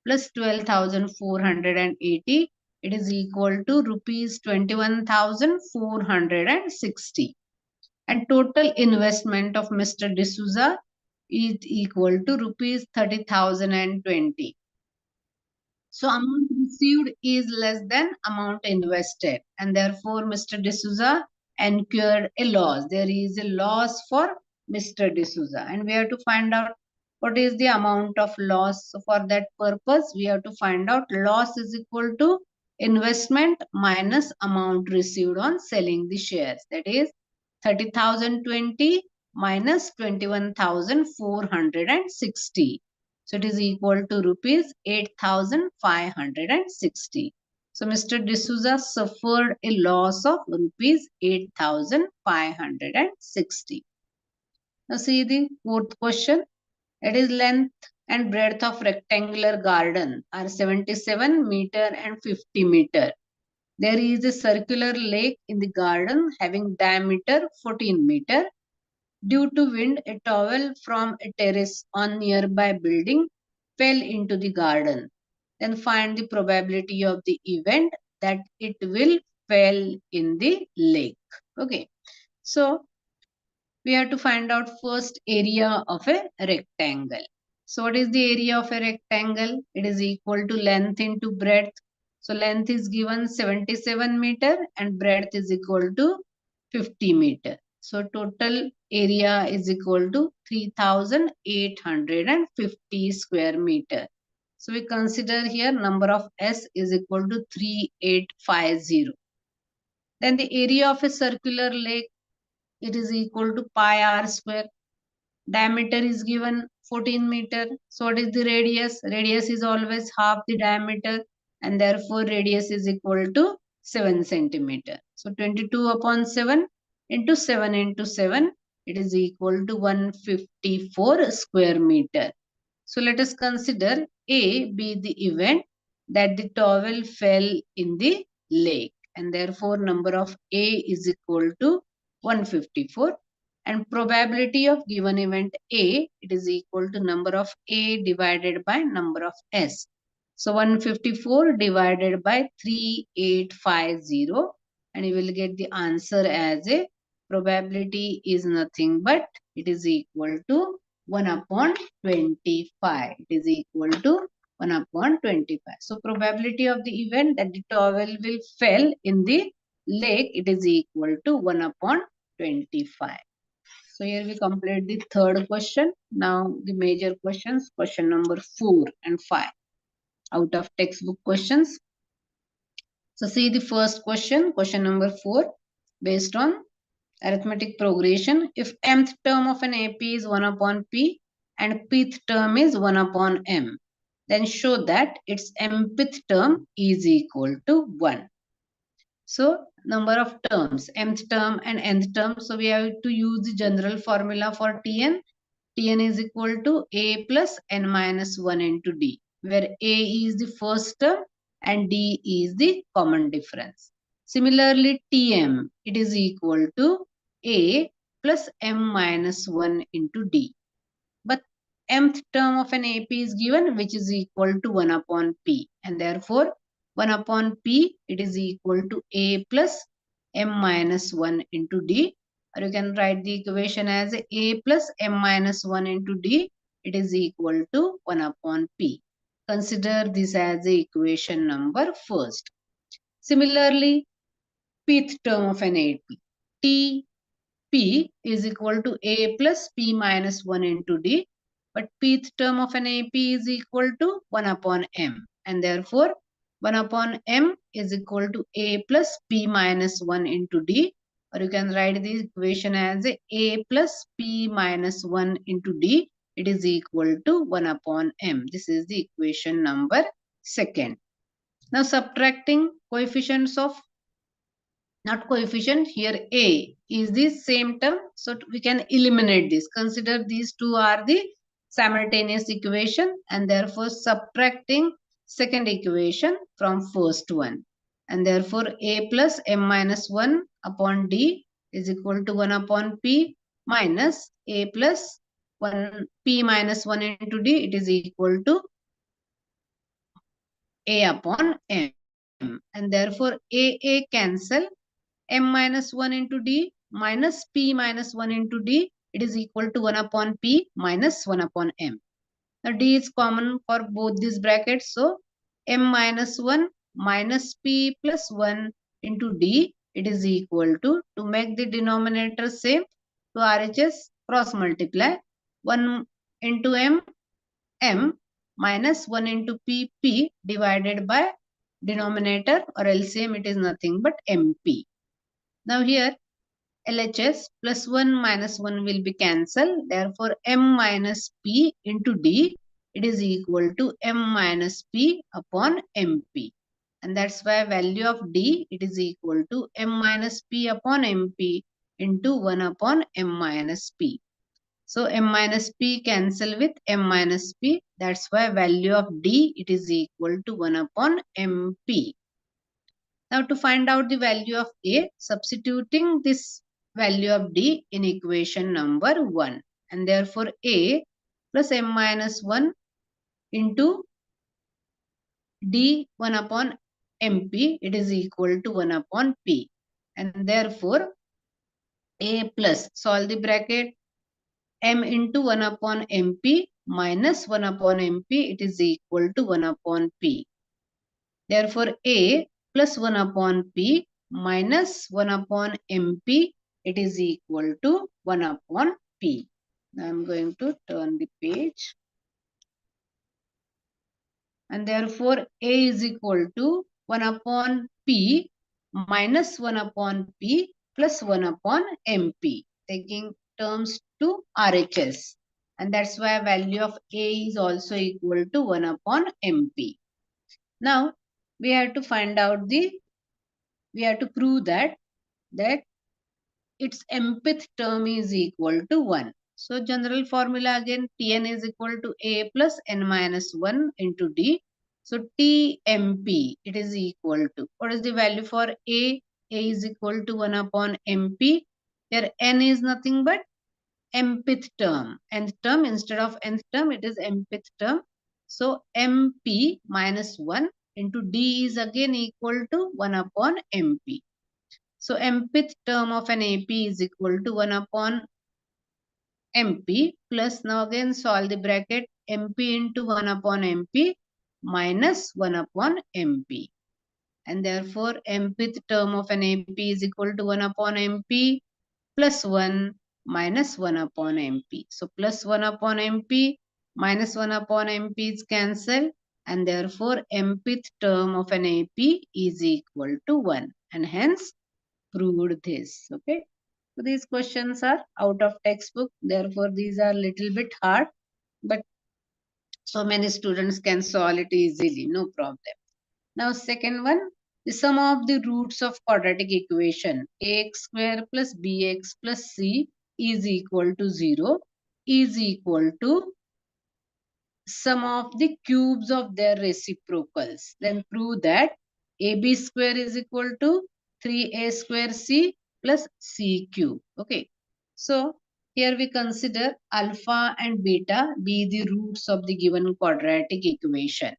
plus 12,480. It is equal to rupees 21,460. And total investment of Mr. D'Souza is equal to rupees 30,020. So amount received is less than amount invested, and therefore Mr. D'Souza incurred a loss. There is a loss for Mr. D'Souza, and we have to find out what is the amount of loss. So for that purpose, we have to find out loss is equal to investment minus amount received on selling the shares. That is 30,020 minus 21,460. So it is equal to rupees 8,560. So Mr. D'Souza suffered a loss of rupees 8,560. Now see the fourth question. It is length and breadth of rectangular garden are 77 meter and 50 meter. There is a circular lake in the garden having diameter 14 meter. Due to wind, a towel from a terrace on nearby building fell into the garden. Then find the probability of the event that it will fall in the lake. Okay. So we have to find out first area of a rectangle. So what is the area of a rectangle? It is equal to length into breadth. So length is given 77 meter and breadth is equal to 50 meter. So total area is equal to 3,850 square meter. So we consider here number of S is equal to 3850. Then the area of a circular lake, it is equal to pi r square. Diameter is given 14 meter. So what is the radius? Radius is always half the diameter, and therefore radius is equal to 7 centimeter. So 22 upon 7 into 7 into 7, it is equal to 154 square meter. So let us consider A be the event that the towel fell in the lake, and therefore number of A is equal to 154, and probability of given event A, it is equal to number of A divided by number of S. So 154 divided by 3850, and you will get the answer as a probability is nothing but it is equal to 1 upon 25. It is equal to 1 upon 25. So probability of the event that the towel will fall in the lake, it is equal to 1 upon 25. So here we complete the third question. Now the major questions, question number 4 and 5 out of textbook questions. So see the first question, question number 4, based on arithmetic progression. If mth term of an AP is 1 upon P and pth term is 1 upon M, then show that its mth term is equal to 1. So number of terms, mth term and nth term. So we have to use the general formula for Tn. Tn is equal to A plus n minus 1 into D, where A is the first term and D is the common difference. Similarly, Tm, it is equal to A plus m minus 1 into D. But mth term of an AP is given, which is equal to 1 upon P. And therefore, 1 upon P, it is equal to A plus m minus 1 into D. Or you can write the equation as A plus m minus 1 into D. It is equal to 1 upon P. Consider this as the equation number first. Similarly, pth term of an AP. P is equal to A plus P minus 1 into D. But pth term of an AP is equal to 1 upon M. And therefore, 1 upon M is equal to A plus P minus 1 into D. Or you can write the equation as A plus P minus 1 into D. It is equal to 1 upon M. This is the equation number second. Now subtracting coefficients of, not coefficient, here A is the same term. So we can eliminate this. Consider these two are the simultaneous equation and therefore subtracting second equation from first one. And therefore A plus m minus 1 upon D is equal to 1 upon P minus A plus 1 P minus 1 into D. It is equal to A upon M. And therefore A cancel. M minus 1 into D minus P minus 1 into D, it is equal to 1 upon P minus 1 upon M. Now D is common for both these brackets. So M minus 1 minus P plus 1 into D, it is equal to make the denominator same, to RHS cross multiply 1 into M minus 1 into P divided by denominator or LCM, it is nothing but MP. Now here LHS plus 1 minus 1 will be cancelled. Therefore, M minus P into D, it is equal to M minus P upon MP. And that's why value of D, it is equal to M minus P upon MP into 1 upon M minus P. So M minus P cancel with M minus P. That's why value of D, it is equal to 1 upon MP. Now to find out the value of A, substituting this value of D in equation number 1. And therefore A plus M minus 1 into D 1 upon MP, it is equal to 1 upon P. And therefore A plus, solve the bracket, M into 1 upon MP minus 1 upon MP, it is equal to 1 upon P. Therefore, A plus 1 upon P minus 1 upon MP, it is equal to 1 upon P. Now, I am going to turn the page. And therefore, A is equal to 1 upon P minus 1 upon P plus 1 upon MP, taking terms to RHS. And that's why value of A is also equal to 1 upon MP. Now, we have to find out we have to prove that its mth term is equal to 1. So general formula again, Tn is equal to A plus n minus 1 into D. So Tmp, it is equal to, what is the value for A? A is equal to 1 upon Mp. Here n is nothing but mth term. Nth term, instead of nth term, it is mth term. So Mp minus 1 into D is again equal to 1 upon Mp. So mth term of an AP is equal to 1 upon MP plus, now again solve the bracket, MP into 1 upon MP minus 1 upon MP. And therefore mth term of an AP is equal to 1 upon MP plus 1 minus 1 upon MP. So plus 1 upon MP minus 1 upon MP is cancelled, and therefore mth term of an AP is equal to 1, and hence proved this. Okay. So these questions are out of textbook, therefore these are little bit hard, but so many students can solve it easily, no problem. Now second one, the sum of the roots of quadratic equation ax square plus bx plus c is equal to 0 is equal to sum of the cubes of their reciprocals. Then prove that AB square is equal to 3A square C plus C cube. Okay. So here we consider alpha and beta be the roots of the given quadratic equation.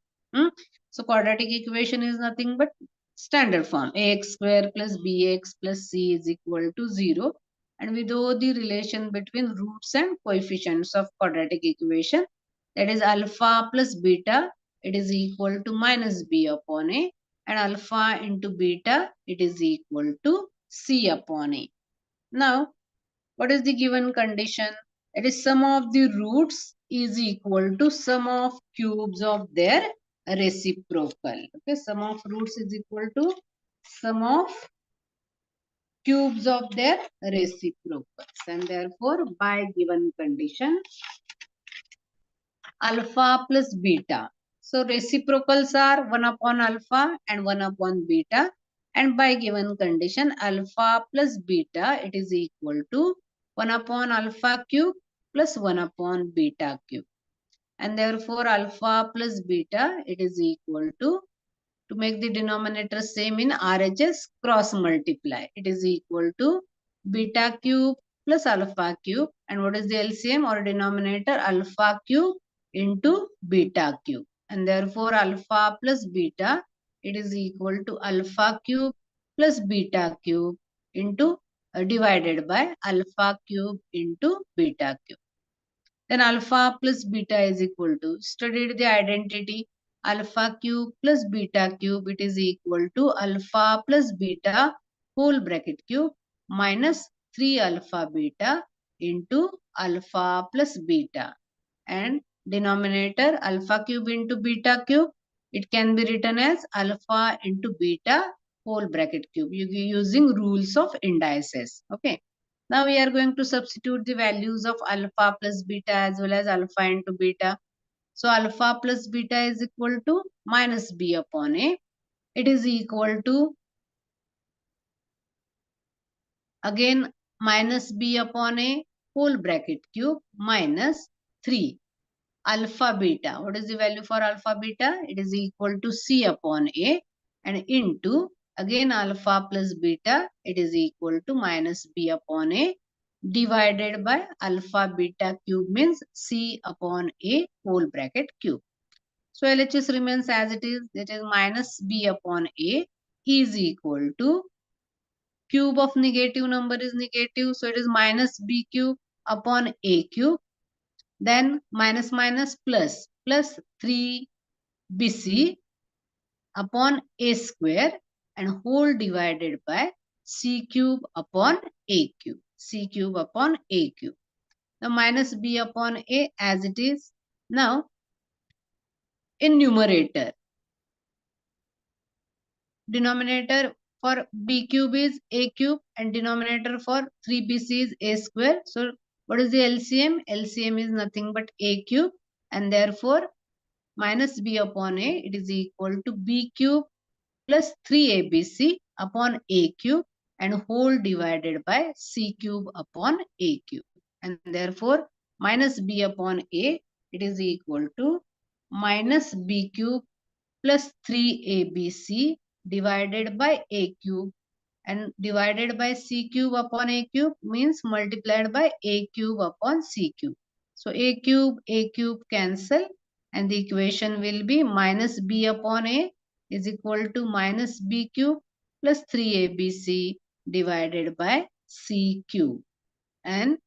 So quadratic equation is nothing but standard form. Ax square plus bx plus c is equal to 0. And we know the relation between roots and coefficients of quadratic equation, that is alpha plus beta, it is equal to minus b upon a, and alpha into beta, it is equal to c upon a. Now what is the given condition? It is sum of the roots is equal to sum of cubes of their reciprocal. Okay, sum of roots is equal to sum of cubes of their reciprocals, and therefore by given condition alpha plus beta. So reciprocals are 1 upon alpha and 1 upon beta, and by given condition alpha plus beta, it is equal to 1 upon alpha cube plus 1 upon beta cube, and therefore alpha plus beta, it is equal to make the denominator same in RHS, cross multiply. It is equal to beta cube plus alpha cube. And what is the LCM or denominator? Alpha cube into beta cube. And therefore alpha plus beta, it is equal to alpha cube plus beta cube into divided by alpha cube into beta cube. Then alpha plus beta is equal to, studied the identity, alpha cube plus beta cube, it is equal to alpha plus beta whole bracket cube minus 3 alpha beta into alpha plus beta, and denominator alpha cube into beta cube, it can be written as alpha into beta whole bracket cube using rules of indices. Okay. Now we are going to substitute the values of alpha plus beta as well as alpha into beta. So alpha plus beta is equal to minus b upon a. It is equal to, again, minus b upon a whole bracket cube minus 3 alpha beta. What is the value for alpha beta? It is equal to c upon a, and into, again, alpha plus beta, it is equal to minus b upon a divided by alpha beta cube means c upon a whole bracket cube. So LHS remains as it is, that is minus b upon a is equal to, cube of negative number is negative, so it is minus b cube upon a cube, then minus minus plus 3bc upon a square and whole divided by c cube upon a cube, c cube upon a cube. Now minus b upon a as it is. Now in numerator, denominator for b cube is a cube and denominator for 3bc is a square. So what is the LCM? LCM is nothing but a cube, and therefore minus b upon a, it is equal to b cube plus 3abc upon a cube and whole divided by c cube upon a cube. And therefore minus b upon a, it is equal to minus b cube plus 3abc divided by a cube, and divided by c cube upon a cube means multiplied by a cube upon c cube. So a cube cancel, and the equation will be minus b upon a is equal to minus b cube plus 3abc divided by CQ, and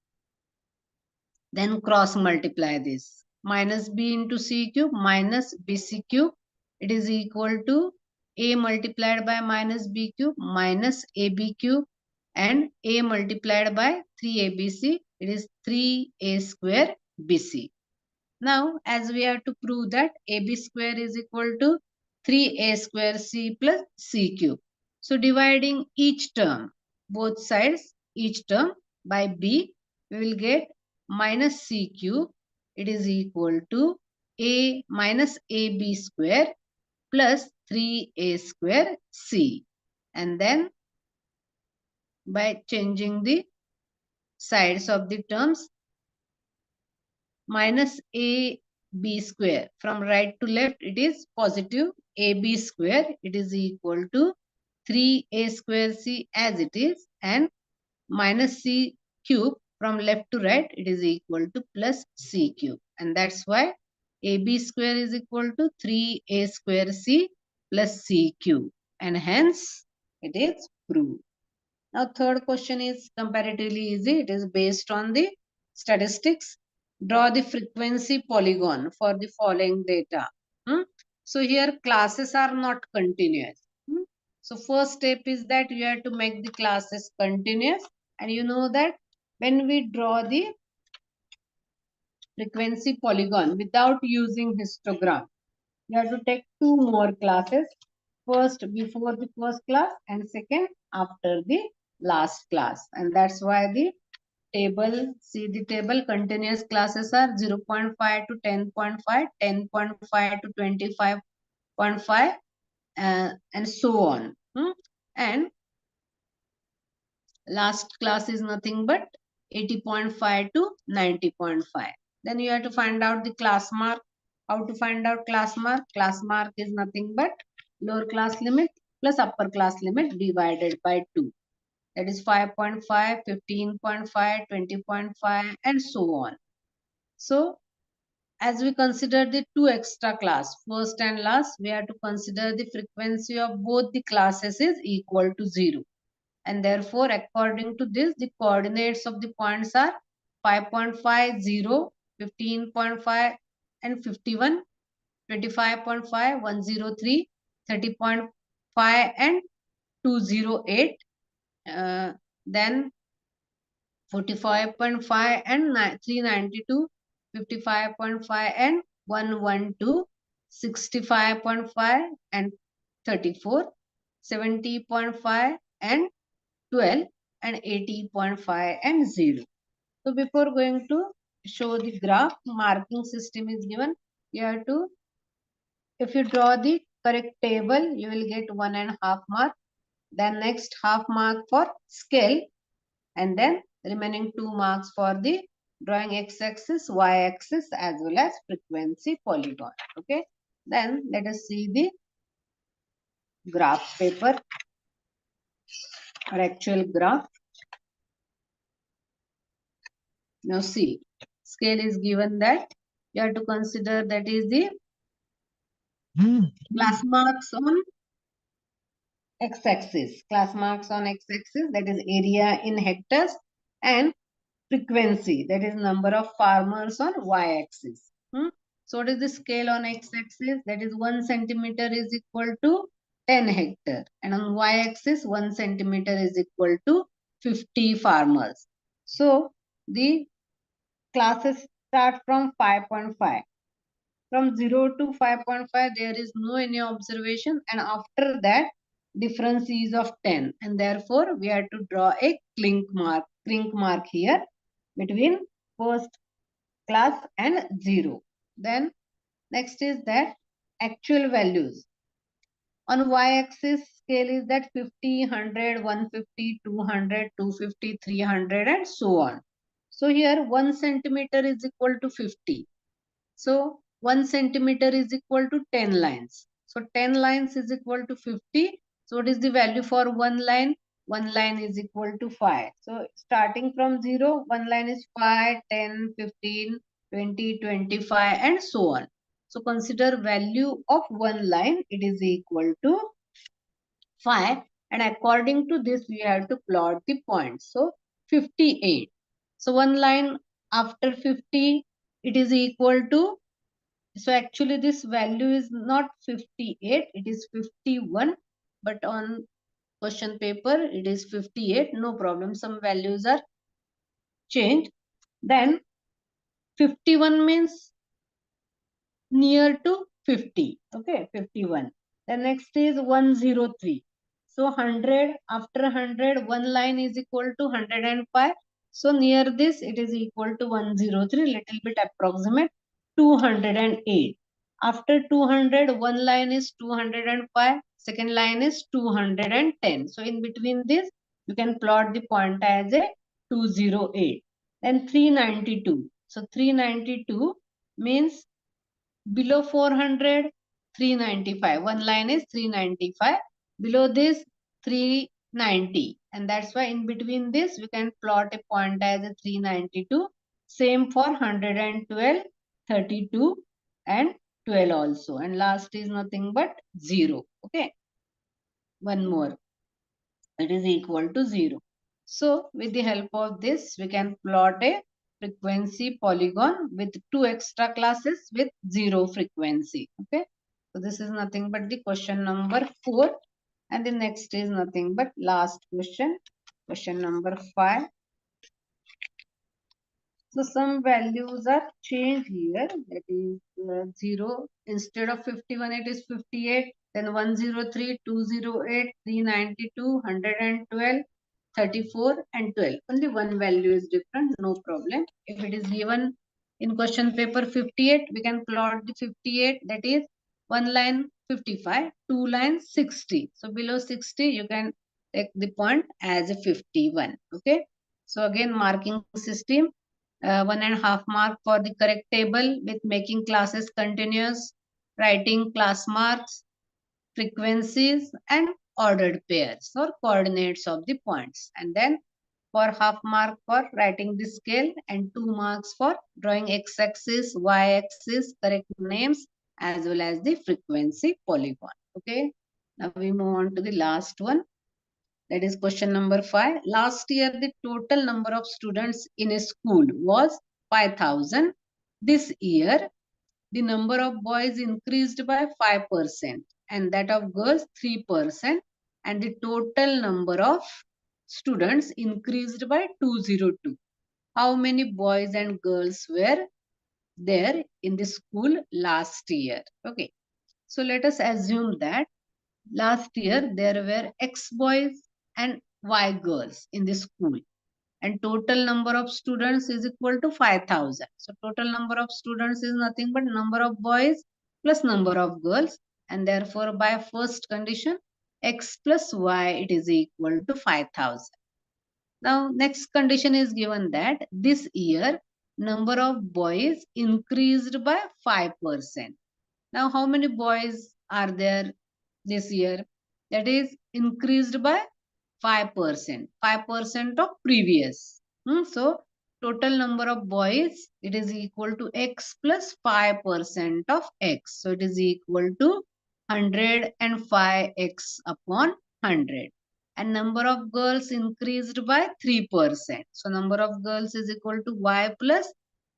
then cross multiply this. Minus B into C cube minus BC cube, it is equal to A multiplied by minus B cube minus AB cube, and A multiplied by 3ABC, it is 3A square BC. Now, as we have to prove that AB square is equal to 3A square C plus C cube. So, dividing each term, both sides, each term by B, we will get minus C cube. It is equal to A minus AB square plus 3A square C. And then, by changing the sides of the terms, minus AB square. From right to left, it is positive AB square. It is equal to 3A square C as it is, and minus C cube from left to right, it is equal to plus C cube. And that's why AB square is equal to 3A square C plus C cube. And hence, it is proved. Now, third question is comparatively easy. It is based on the statistics. Draw the frequency polygon for the following data. So, here classes are not continuous. So, first step is that you have to make the classes continuous. And you know that when we draw the frequency polygon without using histogram, you have to take two more classes. First before the first class and second after the last class. And that's why the table, see the table, continuous classes are 0.5 to 10.5, 10.5 to 25.5, and so on. And last class is nothing but 80.5 to 90.5. Then you have to find out the class mark. How to find out class mark? Class mark is nothing but lower class limit plus upper class limit divided by 2. That is 5.5, 15.5, 20.5, and so on. So, as we consider the two extra class, first and last, we have to consider the frequency of both the classes is equal to 0. And therefore, according to this, the coordinates of the points are 5.5, 0, 15.5, and 51, 25.5, 103, 30.5, and 208. Then 45.5 and 392, 55.5 and 112, 65.5 and 34, 70.5 and 12, and 80.5 and 0. So before going to show the graph, marking system is given. You have to, if you draw the correct table, you will get 1.5 mark. Then next half mark for scale, and then remaining 2 marks for the drawing x-axis, y-axis, as well as frequency polygon. Okay. Then let us see the graph paper or actual graph. Now see, scale is given that you have to consider that is the class marks on x-axis. Class marks on x-axis, that is area in hectares, and frequency, that is number of farmers on y-axis. So what is the scale on x-axis? That is 1 centimeter is equal to 10 hectare, and on y-axis 1 centimeter is equal to 50 farmers. So the classes start from 5.5. From 0 to 5.5 there is no any observation, and after that difference is of 10, and therefore we have to draw a clink mark here between first class and 0. Then next is that actual values. On y-axis scale is that 50, 100, 150, 200, 250, 300, and so on. So here 1 centimeter is equal to 50. So 1 centimeter is equal to 10 lines. So 10 lines is equal to 50. So what is the value for one line? One line is equal to 5. So starting from 0, one line is 5, 10, 15, 20, 25, and so on. So consider value of one line. It is equal to 5. And according to this, we have to plot the points. So 58. So one line after 50, it is equal to, so actually this value is not 58, it is 51. But on question paper, it is 58. No problem. Some values are changed. Then 51 means near to 50. Okay, 51. The next is 103. So 100, after 100, one line is equal to 105. So near this, it is equal to 103, little bit approximate, 208. After 200, one line is 205, second line is 210. So in between this, you can plot the point as a 208. Then 392. So 392 means below 400, 395. One line is 395. Below this, 390. And that's why in between this, we can plot a point as a 392. Same for 112, 32, and 12 also. And last is nothing but 0. Okay. One more. It is equal to 0. So with the help of this, we can plot a frequency polygon with 2 extra classes with 0 frequency. Okay. So this is nothing but the question number 4. And the next is nothing but last question. Question number 5. So some values are changed here. That is 0. Instead of 51, it is 58. Then 103, 208, 392, 112, 34 and 12. Only one value is different. No problem. If it is given in question paper 58, we can plot the 58. That is one line 55, two lines 60. So below 60, you can take the point as a 51. Okay. So again, marking system. 1.5 mark for the correct table with making classes continuous, writing class marks, frequencies, and ordered pairs or coordinates of the points. And then for half mark for writing the scale and 2 marks for drawing x-axis, y-axis, correct names, as well as the frequency polygon. Okay. Now we move on to the last one. That is question number 5. Last year, the total number of students in a school was 5,000. This year, the number of boys increased by 5% and that of girls 3%, and the total number of students increased by 202. How many boys and girls were there in the school last year? Okay. So let us assume that last year there were X boys and Y girls in the school, and total number of students is equal to 5,000. So total number of students is nothing but number of boys plus number of girls, and therefore by first condition X plus Y, it is equal to 5,000. Now next condition is given that this year number of boys increased by 5%. Now how many boys are there this year? That is increased by 5%. 5% of previous. So total number of boys, it is equal to X plus 5% of X. So it is equal to 105X upon 100. And number of girls increased by 3%. So number of girls is equal to Y plus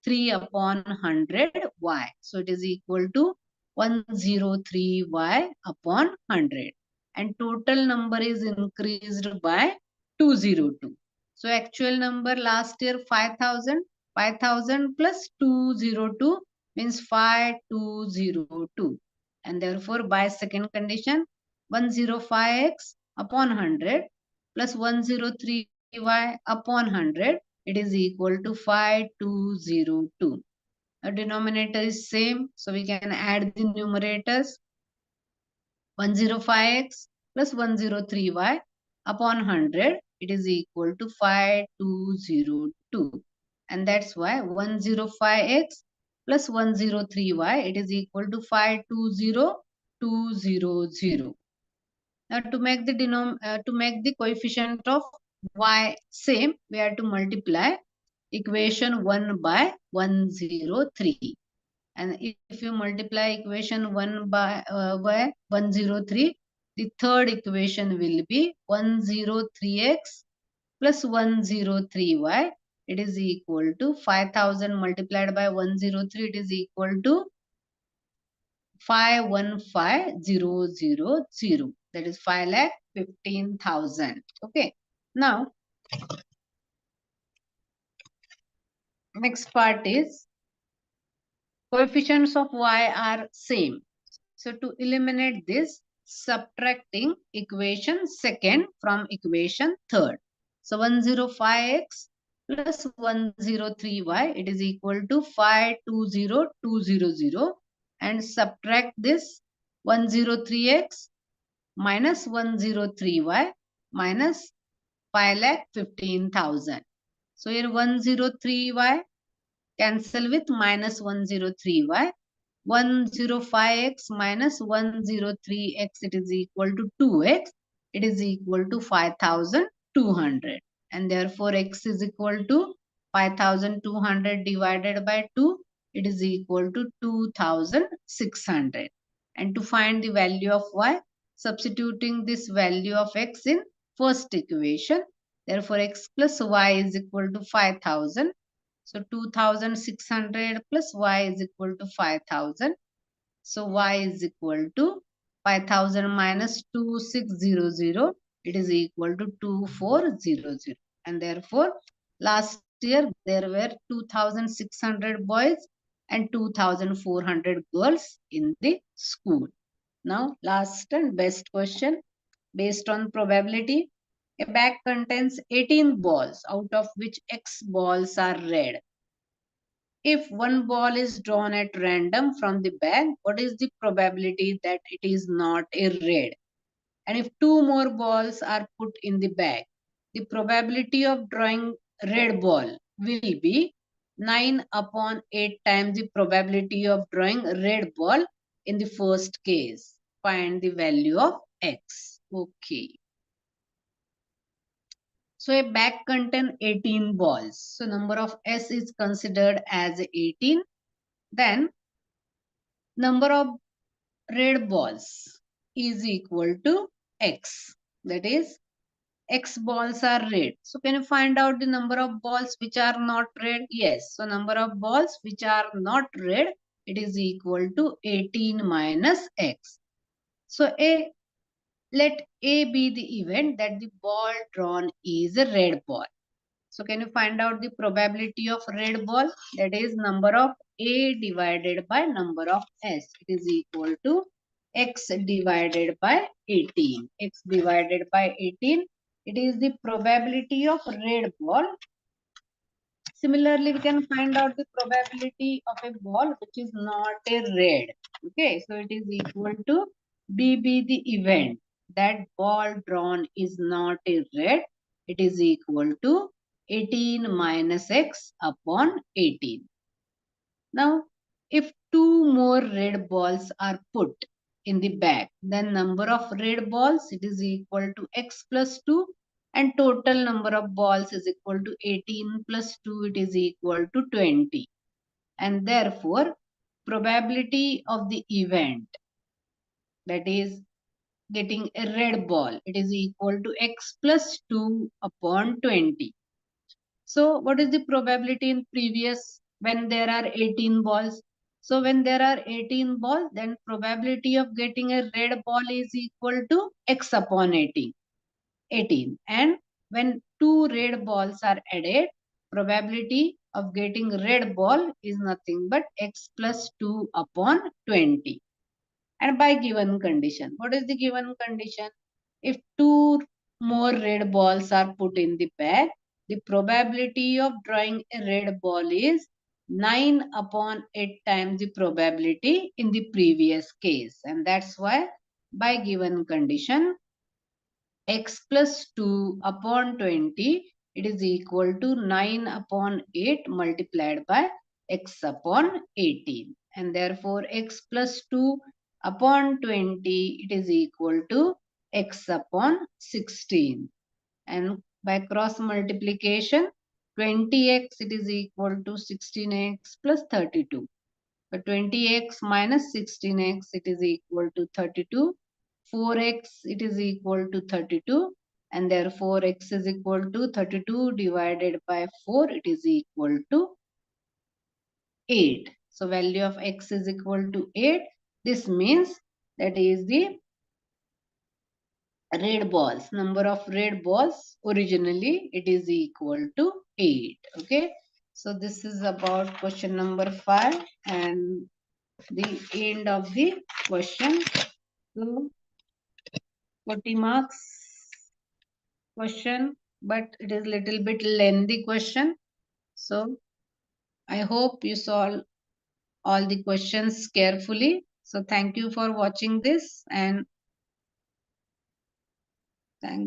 3 upon 100 Y. So it is equal to 103Y upon 100. And total number is increased by 202. So actual number last year 5,000. 5,000 plus 202 means 5202. And therefore by second condition 105x upon 100 plus 103y upon 100, it is equal to 5202. The denominator is same, so we can add the numerators. 105x plus 103y upon 100, it is equal to 5202. And that's why 105x plus 103y, it is equal to 520200. Now to make the coefficient of y same, we have to multiply equation 1 by 103. And if you multiply equation 1 by 103, the third equation will be 103x plus 103y. It is equal to 5000 multiplied by 103. It is equal to 515000. That is 5,15,000. Okay. Now, next part is coefficients of y are same. So to eliminate this, subtracting equation second from equation third. So 105x plus 103y, it is equal to 520200, and subtract this 103x minus 103y minus 5,15,000. So here 103y cancel with minus 103y. 105x minus 103x, it is equal to 2x. It is equal to 5200. And therefore, x is equal to 5200 divided by 2. It is equal to 2600. And to find the value of y, substituting this value of x in first equation. Therefore, x plus y is equal to 5000. So 2600 plus y is equal to 5000. So y is equal to 5000 minus 2600. It is equal to 2400. And therefore, last year there were 2600 boys and 2400 girls in the school. Now, last and best question based on probability. A bag contains 18 balls, out of which X balls are red. If one ball is drawn at random from the bag, what is the probability that it is not a red? And if two more balls are put in the bag, the probability of drawing red ball will be 9 upon 8 times the probability of drawing red ball in the first case. Find the value of X. Okay. So a bag contains 18 balls. So number of S is considered as 18. Then number of red balls is equal to X. That is, X balls are red. So can you find out the number of balls which are not red? Yes. So number of balls which are not red, it is equal to 18 minus X. So let A be the event that the ball drawn is a red ball. So can you find out the probability of red ball? That is number of A divided by number of S. It is equal to X divided by 18. X divided by 18. It is the probability of red ball. Similarly, we can find out the probability of a ball which is not a red. Okay, so it is equal to B be the event that ball drawn is not a red. It is equal to 18 minus X upon 18. Now, if two more red balls are put in the bag, then number of red balls, it is equal to X plus 2, and total number of balls is equal to 18 plus 2, it is equal to 20. And therefore, probability of the event, that is getting a red ball, it is equal to X plus 2 upon 20. So what is the probability in previous when there are 18 balls? So when there are 18 balls, then probability of getting a red ball is equal to X upon 18. 18. And when two red balls are added, probability of getting red ball is nothing but X plus 2 upon 20. And by given condition. What is the given condition? If two more red balls are put in the bag, the probability of drawing a red ball is 9 upon 8 times the probability in the previous case. And that's why by given condition, X plus 2 upon 20, it is equal to 9 upon 8 multiplied by X upon 18. And therefore, X plus 2 upon 20, it is equal to X upon 16. And by cross multiplication, 20x, it is equal to 16x plus 32. So 20x minus 16x, it is equal to 32. 4x, it is equal to 32, and therefore x is equal to 32 divided by 4, it is equal to 8. So value of x is equal to 8. This means that is the red balls. Number of red balls originally it is equal to 8. Okay. So this is about question number 5 and the end of the question. So 40 marks question, but it is little bit lengthy question. So I hope you solve all the questions carefully. So thank you for watching this and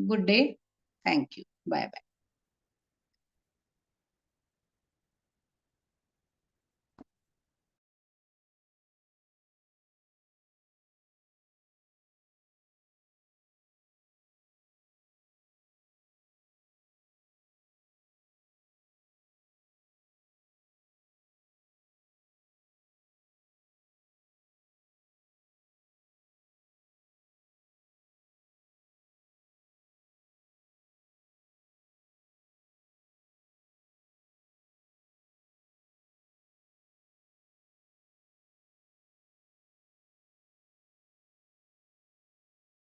good day. Thank you. Bye bye.